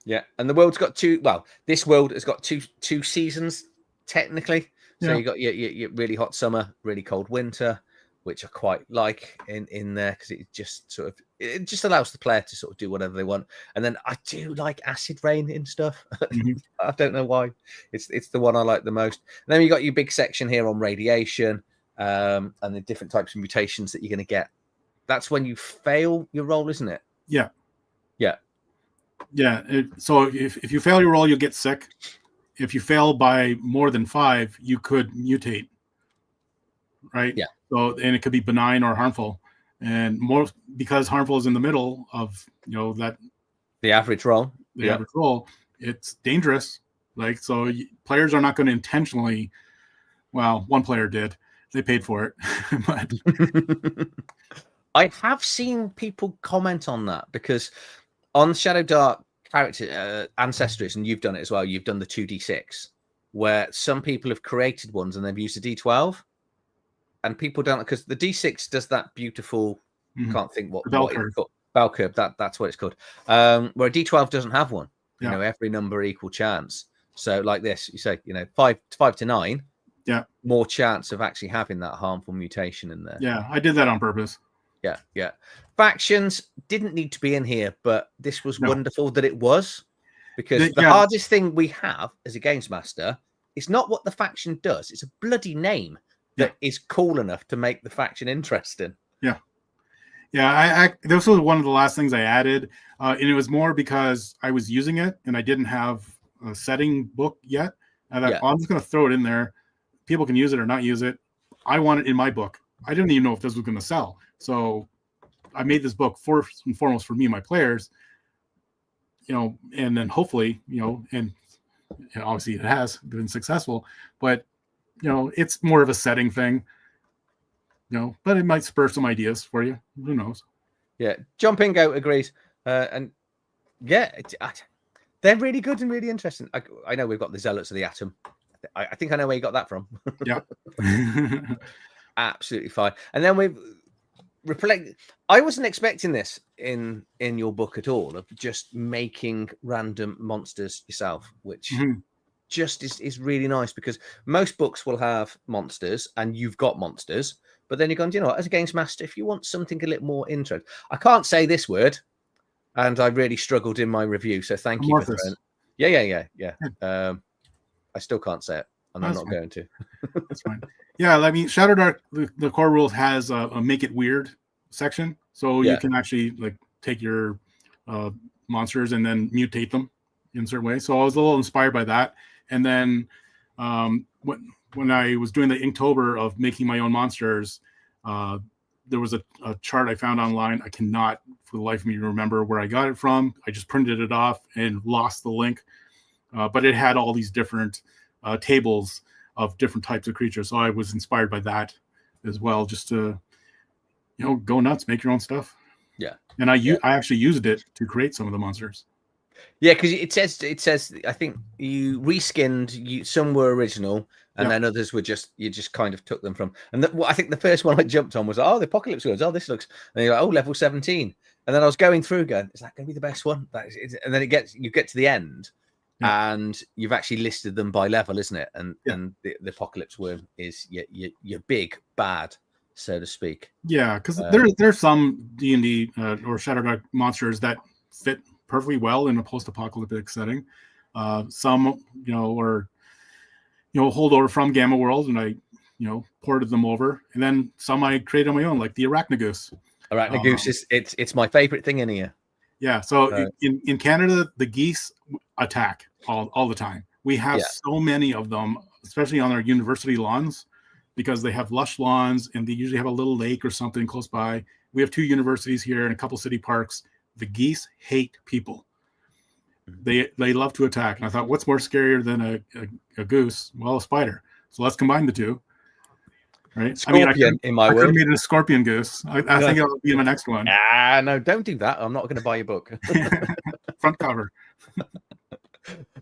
Yeah, and the world's got 2. Well, this world has got two seasons technically. So you got your really hot summer, really cold winter, which I quite like in there because it just allows the player to sort of do whatever they want. And then I do like acid rain and stuff. Mm-hmm. I don't know why. It's the one I like the most. And then you got your big section here on radiation and the different types of mutations that you're going to get. That's when you fail your roll, isn't it? Yeah. Yeah. Yeah. So if you fail your roll, you'll get sick. If you fail by more than 5, you could mutate. Right. Yeah. So, and it could be benign or harmful, and because harmful is in the middle of that the average roll. The average roll, it's dangerous. Like, so players are not going to intentionally. Well, one player did. They paid for it. But I have seen people comment on that because on ShadowDark character ancestries, and you've done it as well. You've done the 2d6, where some people have created ones and they've used a d12, and people don't, because the d6 does that beautiful. Can't think what it's called. Bell curve. That's what it's called. Where a d12 doesn't have one. Yeah. Every number equal chance. So like this, you say 5 to 9. Yeah. More chance of actually having that harmful mutation in there. Yeah, I did that on purpose. Yeah. Factions didn't need to be in here, but this was wonderful that it was, because the hardest thing we have as a games master is not what the faction does. It's a bloody name that is cool enough to make the faction interesting. Yeah. Yeah, this was one of the last things I added, and it was more because I was using it and I didn't have a setting book yet. And I thought, I'm just going to throw it in there. People can use it or not use it. I want it in my book. I didn't even know if this was going to sell. So I made this book first and foremost for me and my players, and then hopefully, and obviously it has been successful, but, it's more of a setting thing, but it might spur some ideas for you. Who knows? Yeah. Jumping Goat agrees. And they're really good and really interesting. I know we've got the Zealots of the Atom. I think I know where you got that from. Yeah. Absolutely fine. And then we've I wasn't expecting this in your book at all, of just making random monsters yourself, which just is really nice, because most books will have monsters and you've got monsters, but then you're going, as a games master, if you want something a little more interesting, I can't say this word, and I really struggled in my review, so thank you for throwing. Yeah. I still can't say it, and I'm not going to. That's fine. Yeah, I mean, ShadowDark, the core rules has a make it weird section, so you can actually take your monsters and then mutate them in certain ways. So I was a little inspired by that, and then when I was doing the Inktober of making my own monsters, there was a chart I found online. I cannot for the life of me remember where I got it from. I just printed it off and lost the link, but it had all these different tables of different types of creatures. So I was inspired by that as well, just to, go nuts, make your own stuff. Yeah. And I actually used it to create some of the monsters. Yeah, because it says I think you reskinned, some were original, and then others were you just kind of took them from. And I think the first one I jumped on was, the Apocalypse Worlds. This looks, and you're like, level 17. And then I was going through going, is that going to be the best one? And then you get to the end, and you've actually listed them by level, isn't it? And the Apocalypse Worm is your big bad, so to speak. Yeah, because there's some D&D or ShadowDark monsters that fit perfectly well in a post-apocalyptic setting. Some, were, holdover from Gamma World, and I, ported them over. And then some I created on my own, like the Arachnagoose. Arachnagoose it's my favorite thing in here. Yeah, so in Canada, the geese attack all the time. We have so many of them, especially on our university lawns. because they have lush lawns and they usually have a little lake or something close by. We have 2 universities here and a couple city parks. The geese hate people. They love to attack. And I thought, what's more scarier than a goose? Well, a spider. So let's combine the two. Right? Scorpion, I mean, in my I could world. have made it a scorpion goose. I think it'll be my next one. No, don't do that. I'm not going to buy your book. Front cover.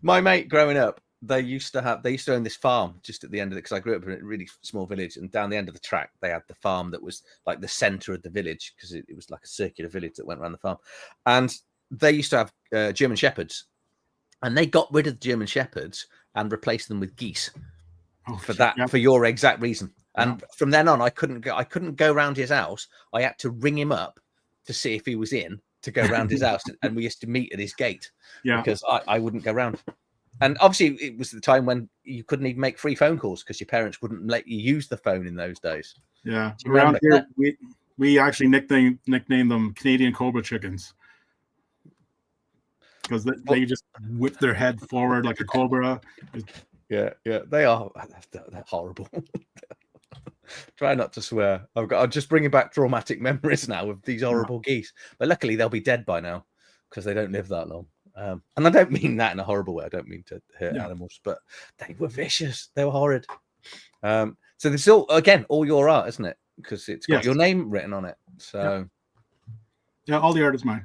My mate growing up, they used to own this farm just at the end of it, because I grew up in a really small village, and down the end of the track they had the farm that was like the center of the village, because it was like a circular village that went around the farm. And they used to have German shepherds, and they got rid of the German shepherds and replaced them with geese for your exact reason. And from then on, I couldn't go around his house. I had to ring him up to see if he was in, to go around his house, and we used to meet at his gate because I wouldn't go around. And obviously, it was the time when you couldn't even make free phone calls because your parents wouldn't let you use the phone in those days. Yeah, around here we actually nicknamed them Canadian Cobra chickens, because they just whip their head forward like a cobra. Yeah, they are. They're horrible. Try not to swear. I'm just bringing back traumatic memories now of these horrible geese. But luckily, they'll be dead by now because they don't live that long. And I don't mean that in a horrible way. I don't mean to hurt animals, but they were vicious. They were horrid. So this is all your art, isn't it? Because it's got your name written on it. So yeah, all the art is mine.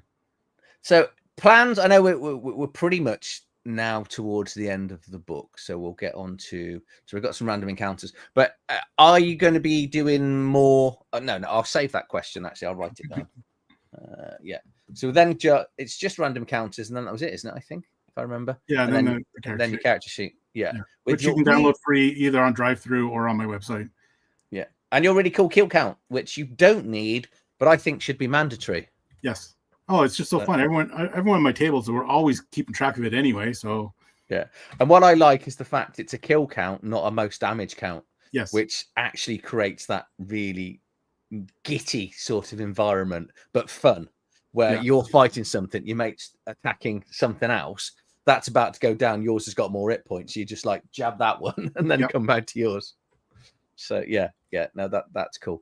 So plans. I know we're pretty much now towards the end of the book, so we'll get on to. So we've got some random encounters, but are you going to be doing more? No, I'll save that question. Actually, I'll write it down. Yeah. So then it's just random encounters, and then that was it, isn't it? I think, if I remember. Yeah, and then your character sheet. Yeah. Which you can download free either on drive-through or on my website. Yeah, and your really cool kill count, which you don't need, but I think should be mandatory. Yes. Oh, it's just so fun. Everyone at my tables, we're always keeping track of it anyway. So yeah, and what I like is the fact it's a kill count, not a most damage count. Yes, which actually creates that really gritty sort of environment, but fun, where you're fighting something, your mate's attacking something else that's about to go down. Yours has got more hit points. You just like jab that one and then come back to yours. So no, that's cool.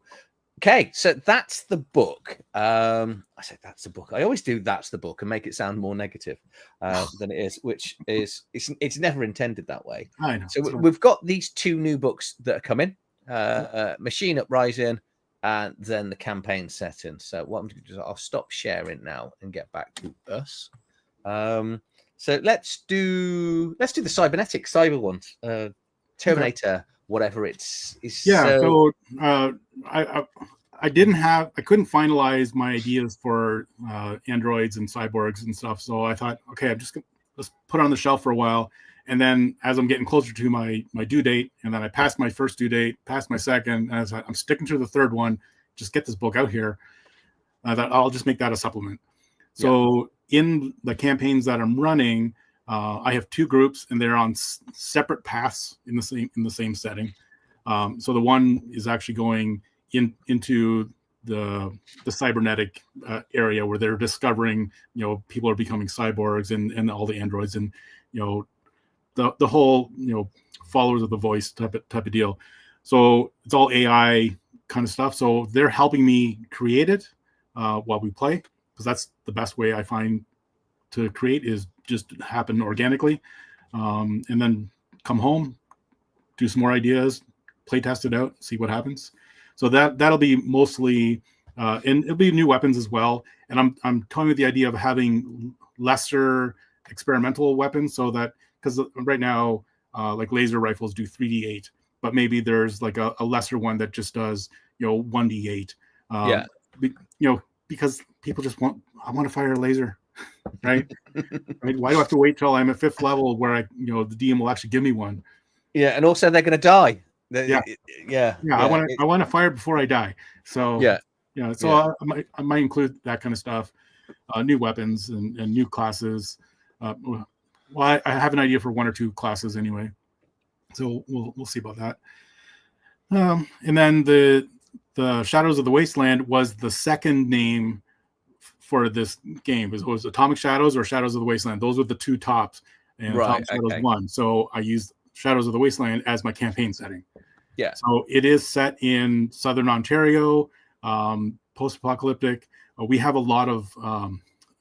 Okay, so that's the book. I say that's the book. I always do that's the book and make it sound more negative than it is, which is it's never intended that way. I know. So we've got these 2 new books that are coming, Machine Uprising and then the campaign setting. So what I'm going to do is I'll stop sharing now and get back to us. So let's do the cybernetic cyber ones. Terminator. Whatever it's so I couldn't finalize my ideas for androids and cyborgs and stuff, so I thought, okay, I'm just gonna let's put it on the shelf for a while, and then as I'm getting closer to my due date, and then I passed my first due date, passed my second, and as I'm sticking to the third one, just get this book out here. I thought I'll just make that a supplement. So in the campaigns that I'm running, I have 2 groups, and they're on separate paths in the same setting. So the one is actually going into the cybernetic area where they're discovering, people are becoming cyborgs and all the androids, and the whole followers of the voice type of deal. So it's all AI kind of stuff. So they're helping me create it while we play, because that's the best way I find to create, is just happen organically, and then come home, do some more ideas, play test it out, see what happens. So that'll be mostly, and it'll be new weapons as well. And I'm toying with the idea of having lesser experimental weapons, so that, because right now, like laser rifles do 3d8, but maybe there's like a lesser one that just does 1d8. Because people just I want to fire a laser. Right? Right? Why do I have to wait till I'm at 5th level where the DM will actually give me one? Yeah, and also they're going to die. I want to fire before I die. So I might include that kind of stuff, new weapons and new classes. Well, I have an idea for 1 or 2 classes anyway, so we'll see about that. And then the Shadows of the Wasteland was the second name for this game. It was Atomic Shadows or Shadows of the Wasteland. Those were the 2 tops, and Atomic Shadows won. So I used Shadows of the Wasteland as my campaign setting. Yeah. So it is set in Southern Ontario, post-apocalyptic. We have a lot of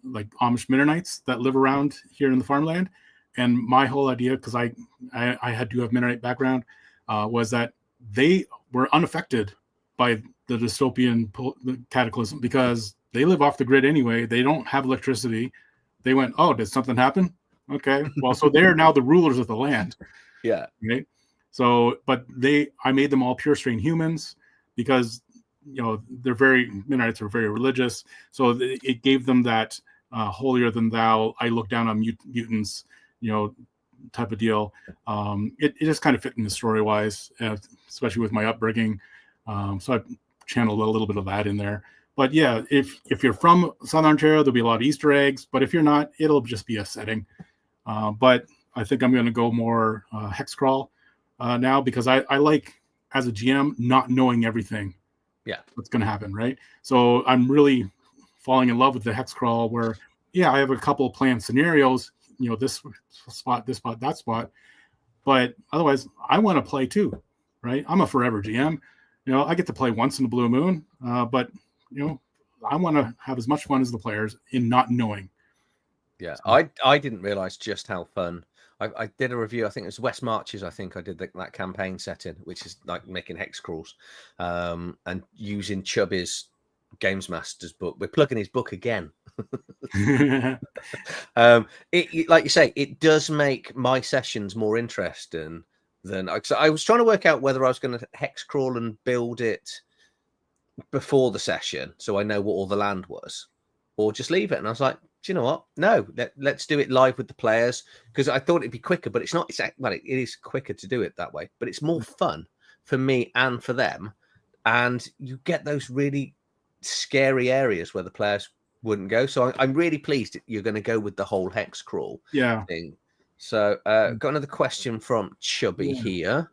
like Amish Mennonites that live around here in the farmland. And my whole idea, because I had to have Mennonite background, was that they were unaffected by the dystopian cataclysm because they live off the grid anyway. They don't have electricity. They went, oh, did something happen? Okay, well, so they're now the rulers of the land. Yeah. Right. So, but I made them all pure strain humans because, Mennonites are very religious. So it gave them that holier than thou, I look down on mutants, type of deal. It just kind of fit in the story wise, especially with my upbringing. So I channeled a little bit of that in there. But yeah, if you're from Southern Ontario, there'll be a lot of Easter eggs. But if you're not, it'll just be a setting. But I think I'm going to go more hex crawl now because I like, as a GM, not knowing everything. Yeah, what's going to happen, right? So I'm really falling in love with the hex crawl where, I have a couple of planned scenarios, this spot, that spot. But otherwise, I want to play too, right? I'm a forever GM. I get to play once in a blue moon, but, I want to have as much fun as the players in not knowing. Yeah, so, I didn't realize just how fun. I did a review. I think it was West Marches. I think I did that campaign setting, which is like making hex crawls, and using Chubby's Games Master's book. We're plugging his book again. It like you say, it does make my sessions more interesting than I was trying to work out whether I was going to hex crawl and build it before the session, so I know what all the land was, or just leave it. And I was like, do you know what? No, let's do it live with the players because I thought it'd be quicker, but it's not. It is quicker to do it that way, but it's more fun for me and for them. And you get those really scary areas where the players wouldn't go. So I'm really pleased that you're going to go with the whole hex crawl thing. So got another question from Chubby here.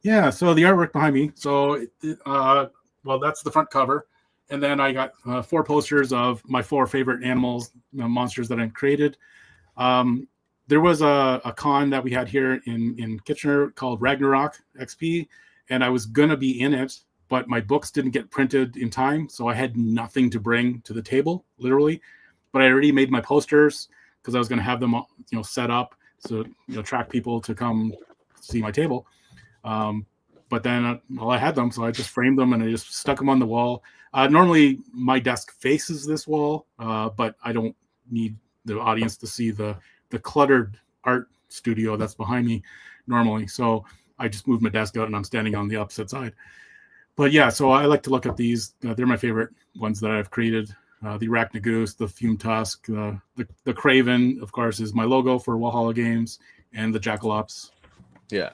Yeah, so the artwork behind me. So, well, that's the front cover. And then I got 4 posters of my 4 favorite animals, monsters that I've created. There was a con that we had here in Kitchener called Ragnarok XP, and I was going to be in it, but my books didn't get printed in time, so I had nothing to bring to the table, literally. But I already made my posters because I was going to have them, set up to attract people to come see my table. But then, I had them, so I just framed them and I just stuck them on the wall. Normally, my desk faces this wall, but I don't need the audience to see the cluttered art studio that's behind me normally. So I just moved my desk out and I'm standing on the opposite side. But yeah, so I like to look at these. They're my favorite ones that I've created. The Arachnagoose, the Fume Tusk, the Craven, of course, is my logo for Wallhalla Games, and the Jackalops. Yeah.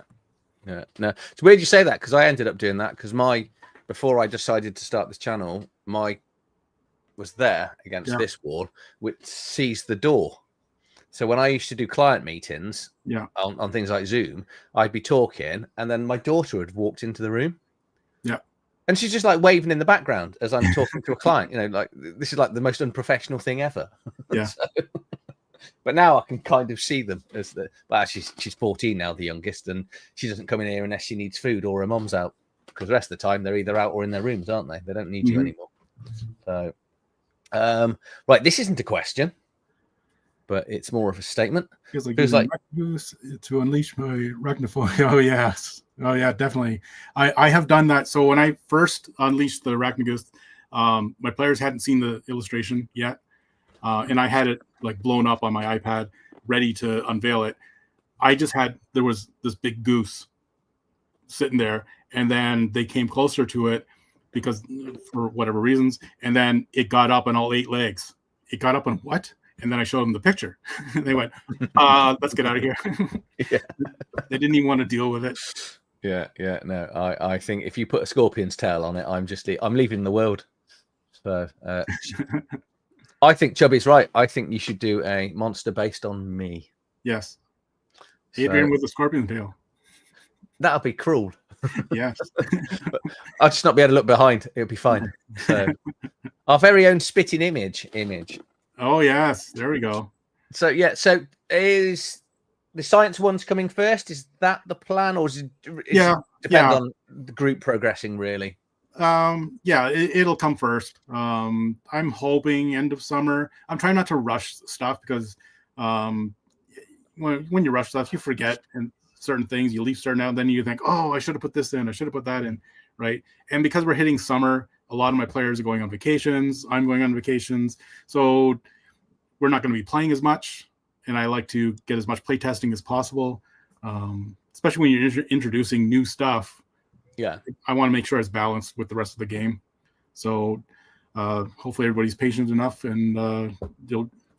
Yeah. No. So where did you say that? Because I ended up doing that because before I decided to start this channel, my was there against this wall, which sees the door. So when I used to do client meetings on things like Zoom, I'd be talking and then my daughter had walked into the room. Yeah. And she's just like waving in the background as I'm talking to a client, like this is like the most unprofessional thing ever. Yeah. But now I can kind of see them as she's 14 now, the youngest, and she doesn't come in here unless she needs food or her mom's out. Because the rest of the time they're either out or in their rooms, aren't they? They don't need you anymore. So, right, this isn't a question, but it's more of a statement. Feels like to unleash my arachnophobia. Oh yes, definitely. I have done that. So when I first unleashed the Arachnagoose, my players hadn't seen the illustration yet, and I had it like blown up on my iPad, ready to unveil it. There was this big goose sitting there, and then they came closer to it because for whatever reasons, and then it got up on all 8 legs. It got up on what? And then I showed them the picture. They went, let's get out of here. Yeah. They didn't even want to deal with it. Yeah. No, I think if you put a scorpion's tail on it, I'm leaving the world. So I think Chubby's right. I think you should do a monster based on me. Yes. Adrian with a scorpion tail. That'll be cruel. Yes. I'll just not be able to look behind. It'll be fine. So our very own spitting image. Oh yes, there we go. So yeah, so is the science one's coming first. Is that the plan, or is it depend on the group progressing really? It'll come first. I'm hoping end of summer. I'm trying not to rush stuff because when you rush stuff, you forget and certain things. You leave certain out, then you think, oh, I should have put this in, I should have put that in, right? And because we're hitting summer, a lot of my players are going on vacations. I'm going on vacations, so we're not going to be playing as much. And I like to get as much play testing as possible, especially when you're introducing new stuff. Yeah, I want to make sure it's balanced with the rest of the game. So hopefully everybody's patient enough, and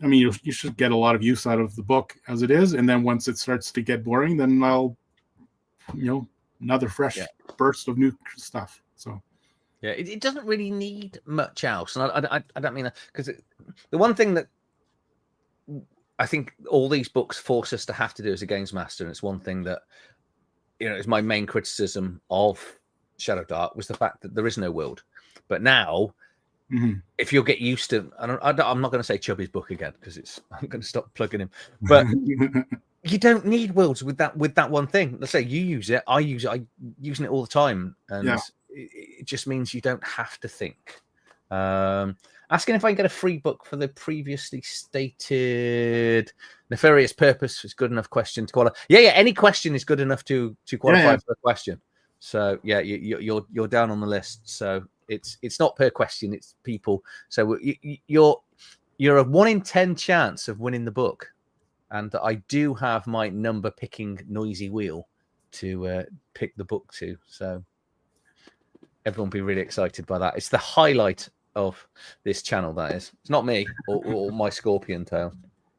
you should get a lot of use out of the book as it is. And then once it starts to get boring, then I'll, another fresh burst of new stuff. So yeah, it doesn't really need much else. And I don't mean that, because the one thing that I think all these books force us to have to do as a games master, and it's one thing that, it's my main criticism of ShadowDark, was the fact that there is no world. But now, if you'll get used to, I'm not going to say Chubby's book again, because I'm going to stop plugging him. But you don't need worlds with that one thing. Let's say you use it, I use it, I'm using it all the time, and it just means you don't have to think. Asking if I can get a free book for the previously stated nefarious purpose is good enough question to qualify. Yeah, any question is good enough to qualify for a question. So yeah, you're down on the list. So it's not per question, it's people. So you're a 1 in 10 chance of winning the book, and I do have my number picking noisy wheel to pick the book to. So everyone will be really excited by that. It's the highlight of this channel, that is. It's not me or my scorpion tail.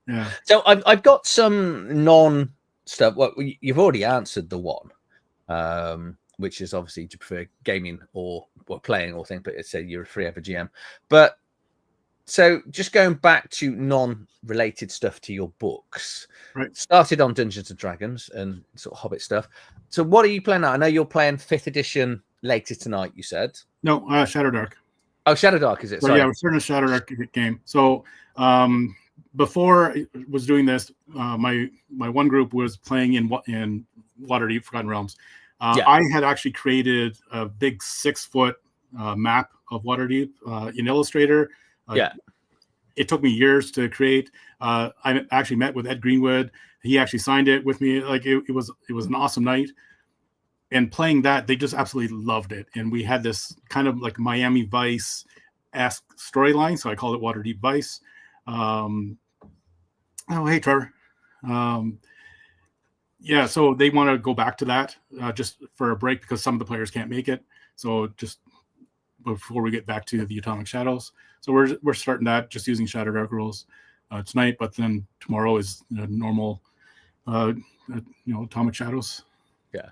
Yeah. So I've got some non stuff. Well, you've already answered the one, which is obviously, do you prefer gaming or playing or thing, but it's a you're a free ever GM. But so just going back to non-related stuff to your books, right? Started on Dungeons and Dragons and sort of Hobbit stuff. So what are you playing now? I know you're playing 5th edition later tonight, you said. No, ShadowDark. Oh, ShadowDark, is it? So, we're starting a ShadowDark game. So before I was doing this, my one group was playing in Waterdeep, Forgotten Realms. I had actually created a big 6-foot map of Waterdeep in Illustrator. It took me years to create. I actually met with Ed Greenwood. He actually signed it with me. Like it was an awesome night. And playing that, they just absolutely loved it. And we had this kind of like Miami Vice-esque storyline. So I called it Waterdeep Vice. Oh, hey, Trevor. So they want to go back to that just for a break because some of the players can't make it. So just before we get back to the Atomic Shadows. So we're starting that just using ShadowDark rules tonight. But then tomorrow is normal, Atomic Shadows. Yeah.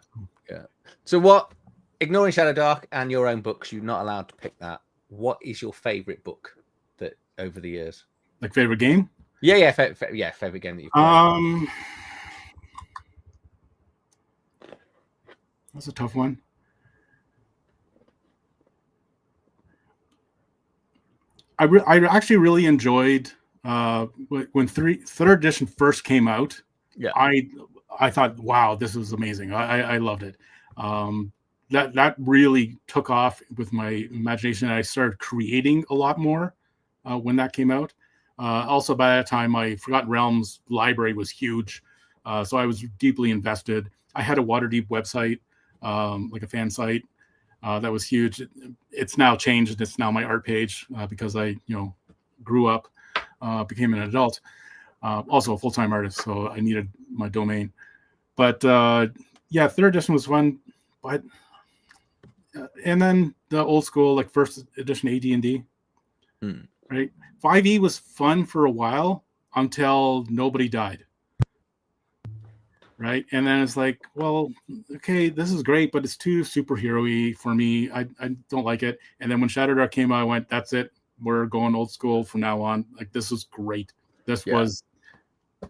So ignoring ShadowDark and your own books, you're not allowed to pick that. What is your favorite book that over the years? Like favorite game? Yeah, favorite game that you've played. That's a tough one. I actually really enjoyed when third edition first came out. Yeah, I thought, wow, this was amazing. I loved it. That really took off with my imagination. I started creating a lot more when that came out. Also, by that time, my Forgotten Realms library was huge, so I was deeply invested. I had a Waterdeep website, like a fan site, that was huge. It's now changed. It's now my art page because I, grew up, became an adult, also a full-time artist, so I needed my domain. But third edition was fun. But and then the old school, like first edition AD&D, right? 5e was fun for a while until nobody died, right? And then it's like, well, okay, this is great, but it's too superhero-y for me. I don't like it. And then when ShadowDark came out, I went, that's it. We're going old school from now on. Like, this was great. This was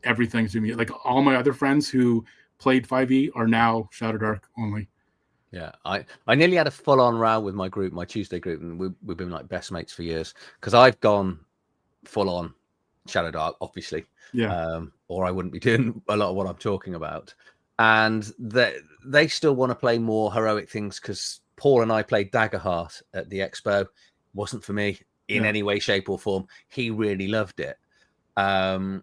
everything to me. Like, all my other friends who played 5e are now ShadowDark only. Yeah, I nearly had a full-on row with my group, my Tuesday group, and we've been like best mates for years because I've gone full-on ShadowDark, obviously. Yeah. Or I wouldn't be doing a lot of what I'm talking about. And they still want to play more heroic things because Paul and I played Daggerheart at the expo. Wasn't for me in any way, shape, or form. He really loved it. And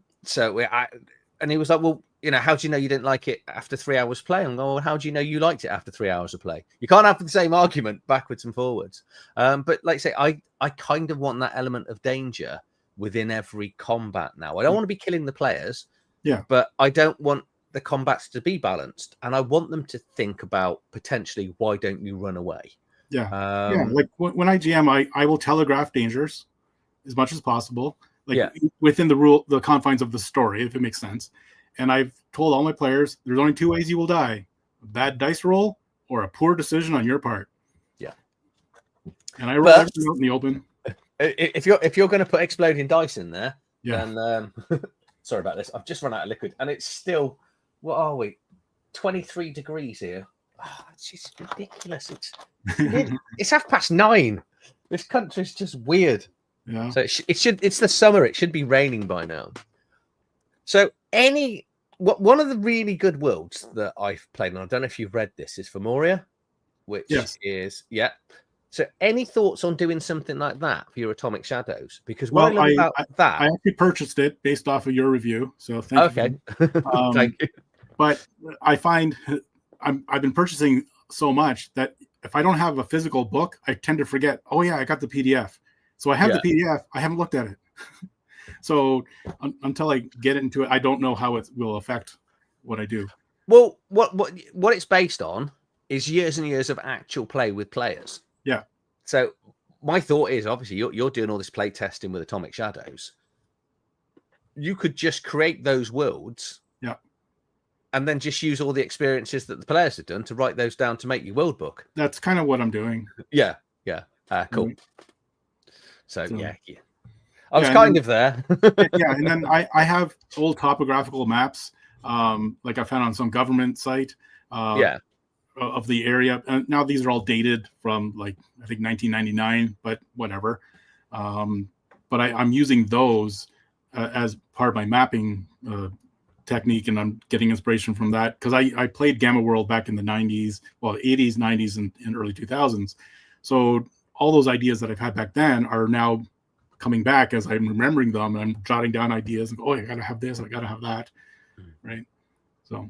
he was like, well, how do you know you didn't like it after 3 hours play? I'm going, well, how do you know you liked it after 3 hours of play? You can't have the same argument backwards and forwards. But like I say, I kind of want that element of danger within every combat now. I don't want to be killing the players, but I don't want the combats to be balanced, and I want them to think about potentially, why don't you run away? Like when I GM, I will telegraph dangers as much as possible, within the confines of the story, if it makes sense. And I've told all my players, there's only 2 ways you will die: a bad dice roll or a poor decision on your part. And I roll everything out in the open. If you're going to put exploding dice in there, then sorry about this. I've just run out of liquid, and it's still, what are we? 23 degrees here. Oh, it's just ridiculous. It's 9:30. This country's just weird. Yeah. So it's the summer. It should be raining by now. So one of the really good worlds that I've played, and I don't know if you've read this, is Femoria, which is So any thoughts on doing something like that for your Atomic Shadows? Because what I love about that, I actually purchased it based off of your review. So thank you. Thank you. But I find I've been purchasing so much that if I don't have a physical book, I tend to forget, oh yeah, I got the PDF. So I have the PDF. I haven't looked at it. So until I get into it, I don't know how it will affect what I do. Well, what it's based on is years and years of actual play with players. Yeah. So my thought is, obviously, you're doing all this play testing with Atomic Shadows. You could just create those worlds. Yeah. And then just use all the experiences that the players have done to write those down to make your world book. That's kind of what I'm doing. Yeah. Cool. So yeah. I was kind of there. And then I have old topographical maps, like I found on some government site. Of the area. Now these are all dated from I think 1999, but whatever. But I'm using those as part of my mapping technique, and I'm getting inspiration from that because I played Gamma World back in the 90s, 80s, 90s, and early 2000s. So all those ideas that I've had back then are now coming back as I'm remembering them, and I'm jotting down ideas and I gotta have this, I gotta have that, right? So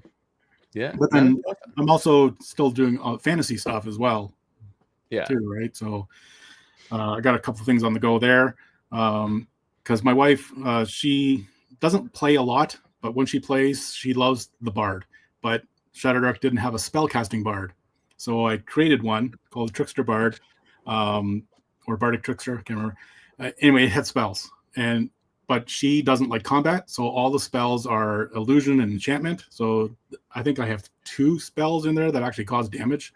but then I'm also still doing fantasy stuff as well, too, right? So I got a couple of things on the go there, because my wife, she doesn't play a lot, but when she plays, she loves the bard. But ShadowDark didn't have a spellcasting bard, so I created one called Trickster Bard, or Bardic Trickster, I can't remember. Anyway, it had spells, but she doesn't like combat, so all the spells are illusion and enchantment. So I think I have 2 spells in there that actually cause damage.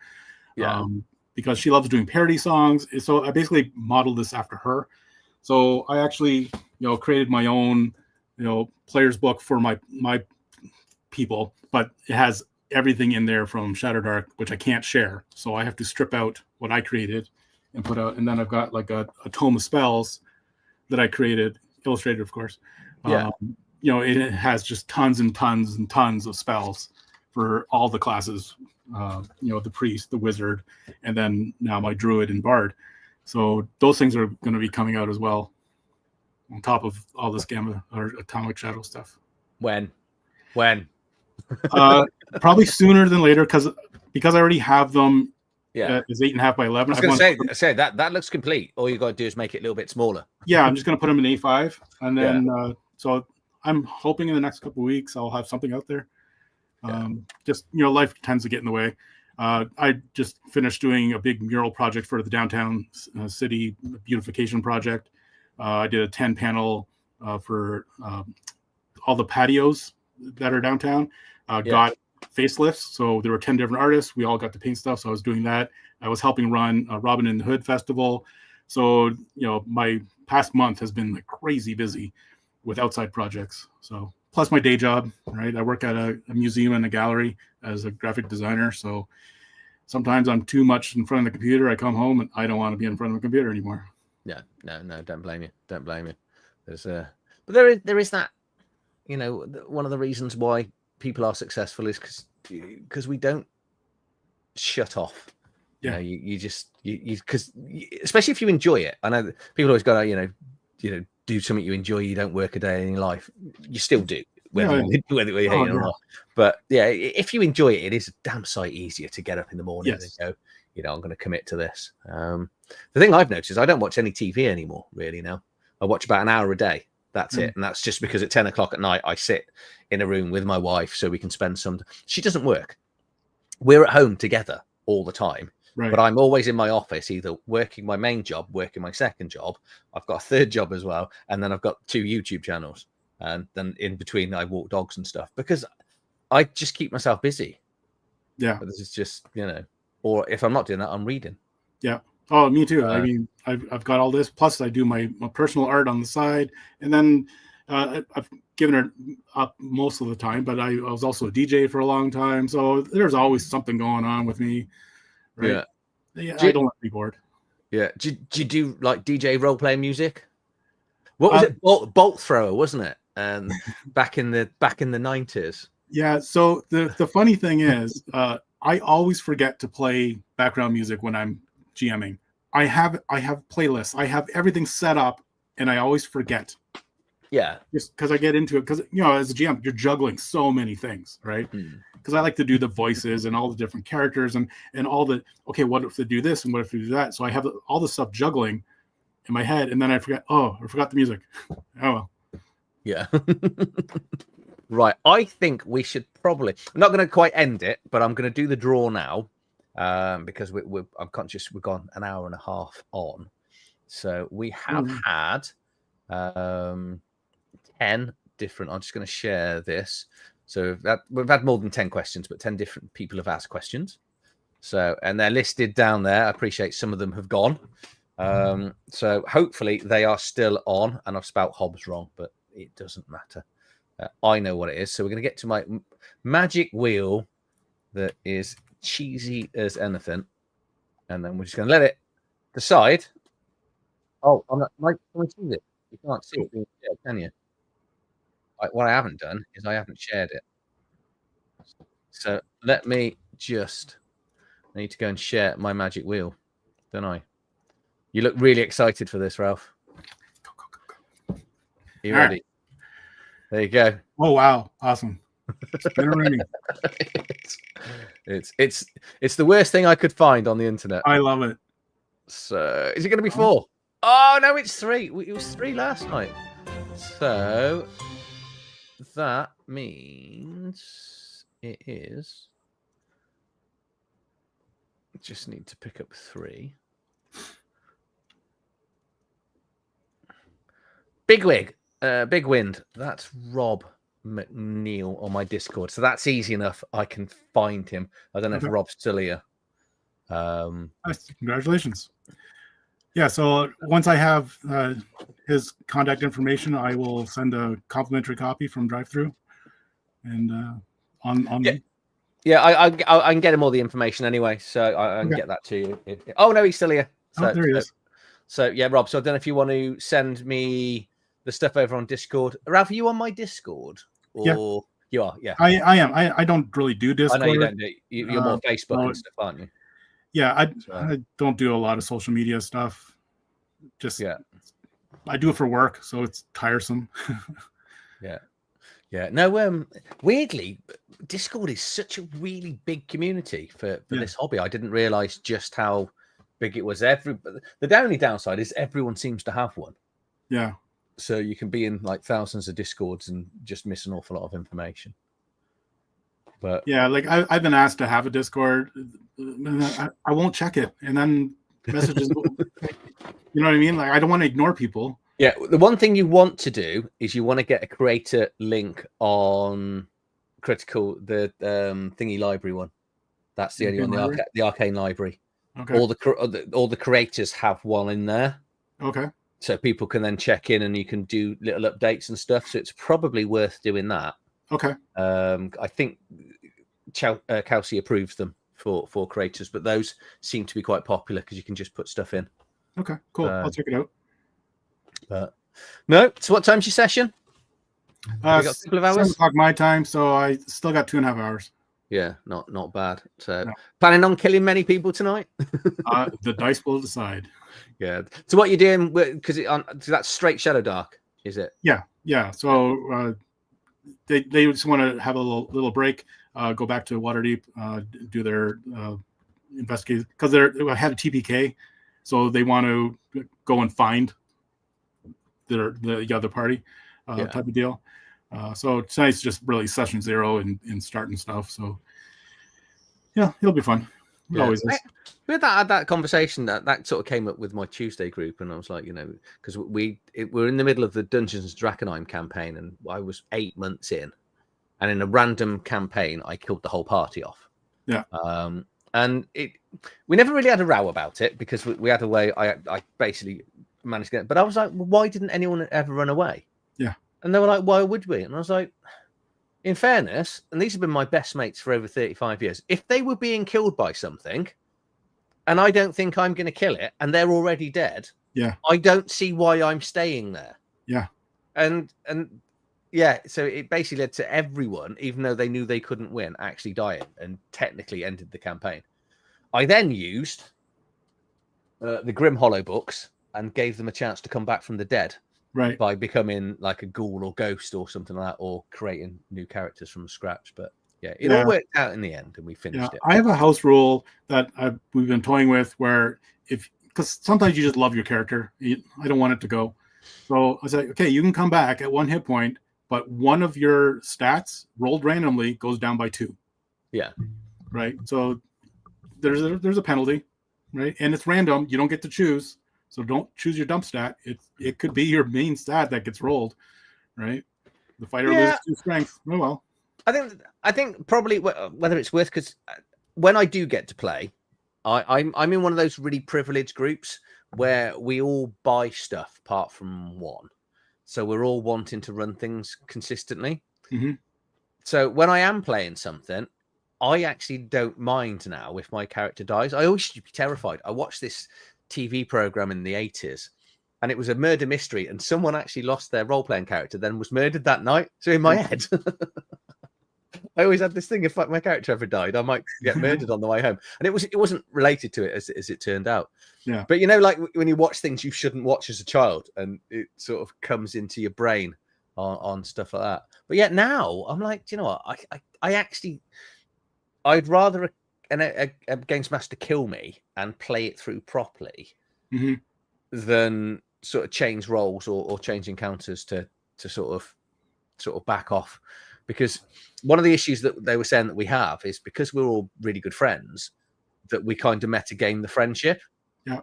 Because she loves doing parody songs. So I basically modeled this after her. So I actually, created my own, player's book for my people, but it has everything in there from ShadowDark, which I can't share. So I have to strip out what I created and put out, and then I've got like a tome of spells that I created, illustrated, of course. It has just tons and tons and tons of spells for all the classes. The priest, the wizard, and then now my druid and bard. So those things are going to be coming out as well, on top of all this Gamma or Atomic Shadow stuff. When? Probably sooner than later, because I already have them. It's 8.5 by 11. I was going to say that looks complete. All you got to do is make it a little bit smaller. Yeah, I'm just going to put them in A5, and then so I'm hoping in the next couple of weeks I'll have something out there. Just life tends to get in the way. I just finished doing a big mural project for the downtown city beautification project. I did a 10 panel for all the patios that are downtown. Got facelifts, so there were 10 different artists. We all got to paint stuff, so I was doing that. I was helping run Robin in the Hood festival. So my past month has been crazy busy with outside projects. So plus my day job, right? I work at a museum and a gallery as a graphic designer. So sometimes I'm too much in front of the computer. I come home and I don't want to be in front of the computer anymore. Yeah, no, don't blame you. There's But there is that, you know, one of the reasons why people are successful is because we don't shut off. Yeah. You just because especially if you enjoy it. I know people always go, you know, do something you enjoy. You don't work a day in your life. You still do, whether you hate it or not. But yeah, if you enjoy it, it is a damn sight easier to get up in the morning and go, you know, I'm going to commit to this. The thing I've noticed is I don't watch any TV anymore. Really now, I watch about an hour a day. That's it, and that's just because at 10 o'clock at night I sit in a room with my wife so we can spend some. She doesn't work. We're at home together all the time. Right. But I'm always in my office, either working my main job, working my second job. I've got a third job as well. And then I've got 2 YouTube channels. And then in between, I walk dogs and stuff because I just keep myself busy. Yeah. But this is just, you know, or if I'm not doing that, I'm reading. Yeah. Oh, me too. I mean, I've got all this. Plus, I do my personal art on the side. And then I've given it up most of the time. But I was also a DJ for a long time. So there's always something going on with me. Right? Yeah. I don't want to be bored. Yeah. Do you do like DJ role-playing music? What was it? Bolt Thrower, wasn't it? And back in the 90s. Yeah. So the funny thing is, I always forget to play background music when I'm GMing. I have playlists. I have everything set up, and I always forget. Yeah. Just because I get into it, because you know, as a GM, you're juggling so many things, right? Because I like to do the voices and all the different characters and all the what if they do this and what if they do that? So I have all the stuff juggling in my head, and then I forget. Oh, I forgot the music. Oh well. Yeah. Right. I think we should probably. I'm not going to quite end it, but I'm going to do the draw now because I'm conscious we've gone an hour and a half on, so we have had 10 different. I'm just going to share this. So we've had more than 10 questions, but 10 different people have asked questions. So, and they're listed down there. I appreciate some of them have gone. So hopefully they are still on, and I've spelt Hobbs wrong, but it doesn't matter. I know what it is. So we're going to get to my magic wheel that is cheesy as anything. And then we're just going to let it decide. Oh, I'm not. Can we see it? You can't see it being shared, can you? What I haven't done is I haven't shared it. So let me just. I need to go and share my magic wheel, don't I? You look really excited for this, Ralf. Are you ready? Right. There you go. Oh wow! Awesome. It's the worst thing I could find on the internet. I love it. So is it going to be 4? Oh no, it's 3. It was 3 last night. So that means it is. Just need to pick up 3. Bigwig, Big Wind. That's Rob McNeil on my Discord. So that's easy enough. I can find him. I don't know if Rob's still here. Congratulations. Yeah, so once I have his contact information, I will send a complimentary copy from DriveThru, and on. Yeah, I can get him all the information anyway, so I can get that to you. Oh no, he's still here. So, there he is. So yeah, Rob. So I don't know if you want to send me the stuff over on Discord. Ralf, are you on my Discord? Or yeah. You are. Yeah, I am. I don't really do Discord. I know you don't do. You're more Facebook and stuff, aren't you? Yeah, I don't do a lot of social media stuff. Just I do it for work, so it's tiresome. Yeah. No, weirdly, Discord is such a really big community for this hobby. I didn't realize just how big it was. The only downside is everyone seems to have one. Yeah. So you can be in like thousands of Discords and just miss an awful lot of information. But yeah, like I've been asked to have a Discord. I won't check it, and then messages. You know what I mean? Like I don't want to ignore people. Yeah, the one thing you want to do is you want to get a creator link on Critical, the thingy library one. That's the only one, the Arcane Library. Okay. All the creators have one in there. Okay. So people can then check in and you can do little updates and stuff. So it's probably worth doing that. Okay. I think Kelsey approves them for creators, but those seem to be quite popular because you can just put stuff in. Okay, cool. I'll check it out. But No. So what time's your session? You got a couple of hours? 7 o'clock my time, so I still got 2.5 hours. Yeah, not bad. So No. planning on killing many people tonight? The dice will decide. Yeah. So what you're doing, because that's straight ShadowDark, is it? Yeah. So they just want to have a little break, go back to Waterdeep, do their investigate, because they had a TPK, so they want to go and find the other party type of deal. So tonight's just really session 0 and starting stuff. So yeah, it'll be fun. It always is. We had that conversation that sort of came up with my Tuesday group, and I was like, because we're in the middle of the Dungeons and Drakenheim campaign, and I was 8 months in, and in a random campaign, I killed the whole party off. Yeah. And we never really had a row about it because we had a way. I basically managed to get it, but I was like, well, why didn't anyone ever run away? Yeah. And they were like, why would we? And I was like, in fairness, and these have been my best mates for over 35 years, if they were being killed by something and I don't think I'm going to kill it and they're already dead, I don't see why I'm staying there. Yeah. And yeah, so it basically led to everyone, even though they knew they couldn't win, actually dying and technically ended the campaign. I then used the Grim Hollow books and gave them a chance to come back from the dead. Right. By becoming like a ghoul or ghost or something like that, or creating new characters from scratch. But it all worked out in the end, and we finished it. I have a house rule that we've been toying with, where because sometimes you just love your character, I don't want it to go. So I was like, okay, you can come back at 1 hit point, but one of your stats rolled randomly goes down by 2. Yeah. Right. So there's a penalty, right? And it's random. You don't get to choose. So don't choose your dump stat. It could be your main stat that gets rolled, right? The fighter loses 2 strength. Oh well. I think probably whether it's worth, because when I do get to play, I'm in one of those really privileged groups where we all buy stuff apart from one, so we're all wanting to run things consistently. Mm-hmm. So when I am playing something, I actually don't mind now if my character dies. I always used to be terrified. I watched this TV program in the 80s, and it was a murder mystery, and someone actually lost their role-playing character, then was murdered that night. So in my head, I always had this thing: if my character ever died, I might get murdered on the way home. And it wasn't related to it as it turned out. Yeah. But like when you watch things you shouldn't watch as a child, and it sort of comes into your brain on stuff like that. But yet now I'm like, do you know what? I'd rather a games master kill me and play it through properly than sort of change roles or change encounters to sort of back off. Because one of the issues that they were saying that we have is because we're all really good friends, that we kind of metagame the friendship. Yeah.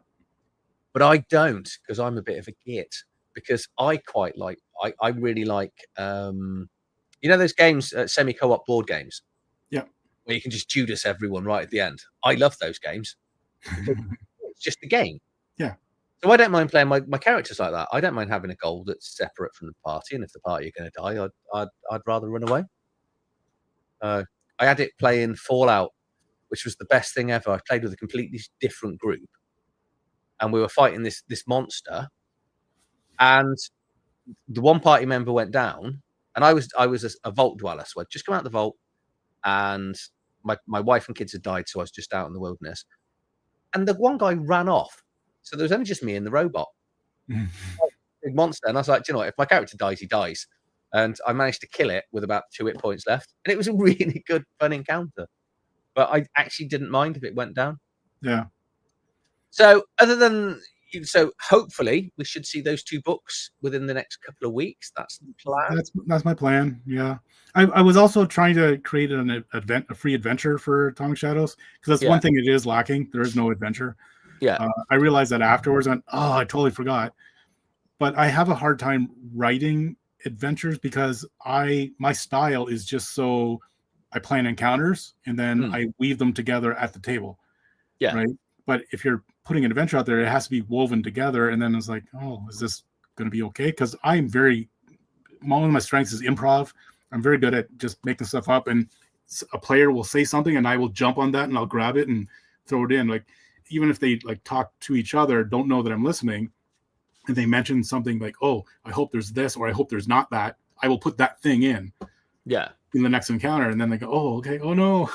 But I don't, because I'm a bit of a git, because I really like those games, semi-co-op board games. Yeah. Where you can just Judas everyone right at the end. I love those games. It's just a game. Yeah. So I don't mind playing my characters like that. I don't mind having a goal that's separate from the party. And if the party are going to die, I'd rather run away. I had it playing Fallout, which was the best thing ever. I played with a completely different group, and we were fighting this monster. And the one party member went down, and I was a vault dweller, so I'd just come out of the vault. And my wife and kids had died, so I was just out in the wilderness. And the one guy ran off. So there was only just me and the robot. Big monster. And I was like, do you know what? If my character dies, he dies. And I managed to kill it with about 2 hit points left. And it was a really good, fun encounter. But I actually didn't mind if it went down. Yeah. So hopefully we should see those 2 books within the next couple of weeks. That's the plan. That's my plan. Yeah. I was also trying to create a free adventure for Atomic Shadows, because that's one thing it is lacking. There is no adventure. Yeah. I realized that afterwards, I totally forgot. But I have a hard time writing adventures because my style is just so I plan encounters and then I weave them together at the table. Yeah. Right. But if you're putting an adventure out there, it has to be woven together. And then it's like, oh, is this going to be okay? Because one of my strengths is improv. I'm very good at just making stuff up, and a player will say something and I will jump on that and I'll grab it and throw it in. Like, even if they like talk to each other, don't know that I'm listening, and they mention something like, oh, I hope there's this, or I hope there's not that, I will put that thing in the next encounter, and then they go, oh, okay, oh no,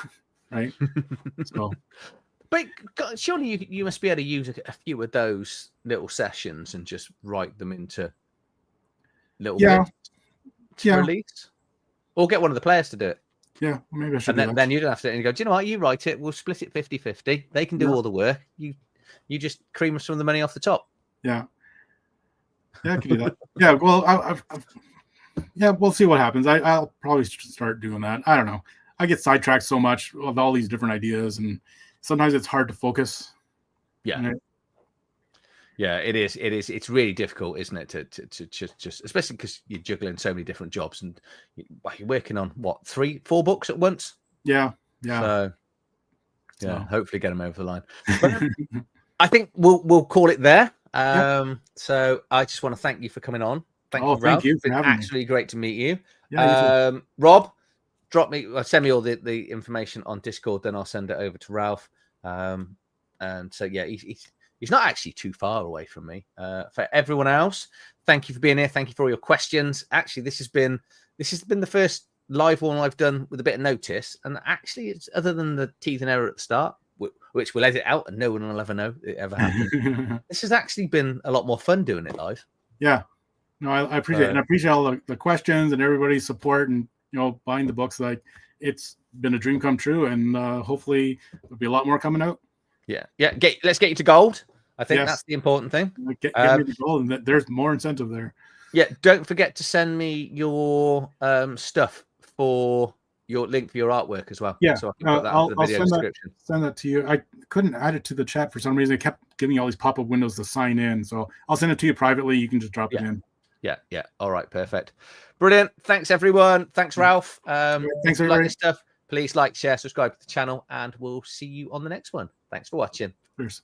right? So, but surely you must be able to use a few of those little sessions and just write them into little bits to release, or get one of the players to do it. Yeah, maybe I should. And then you don't have to. And you go, do you know what? You write it. We'll split it 50-50. They can do all the work. You just cream some of the money off the top. Yeah, I can do that. Yeah, well, we'll see what happens. I'll probably start doing that. I don't know. I get sidetracked so much with all these different ideas, and sometimes it's hard to focus. Yeah. Right? Yeah, it is. It's really difficult, isn't it? To just, especially because you're juggling so many different jobs, and you're working on what 3-4 books at once. Yeah. So, hopefully get them over the line. But I think we'll call it there. So I just want to thank you for coming on. Thank you, Ralf. Thank you for having me. Actually, great to meet you. Yeah, you Rob, send me all the information on Discord, then I'll send it over to Ralf. And so he's not actually too far away from me. For everyone else, thank you for being here. Thank you for all your questions. Actually, this has been the first live one I've done with a bit of notice. And actually, it's other than the teeth and error at the start, which we'll edit out and no one will ever know it ever happened. This has actually been a lot more fun doing it live. Yeah. No, I appreciate it. And I appreciate all the questions and everybody's support and, buying the books. Like, it's been a dream come true, and hopefully there'll be a lot more coming out. Yeah. Let's get you to gold. I think that's the important thing. Get me to gold, and there's more incentive there. Yeah. Don't forget to send me your stuff for your link for your artwork as well. Yeah. So I can put that in the video description. Send that to you. I couldn't add it to the chat for some reason. It kept giving me all these pop-up windows to sign in. So I'll send it to you privately. You can just drop it in. Yeah. All right. Perfect. Brilliant. Thanks, everyone. Thanks, Ralf. Thanks, everybody. Like this stuff, please like, share, subscribe to the channel, and we'll see you on the next one. Thanks for watching. Cheers.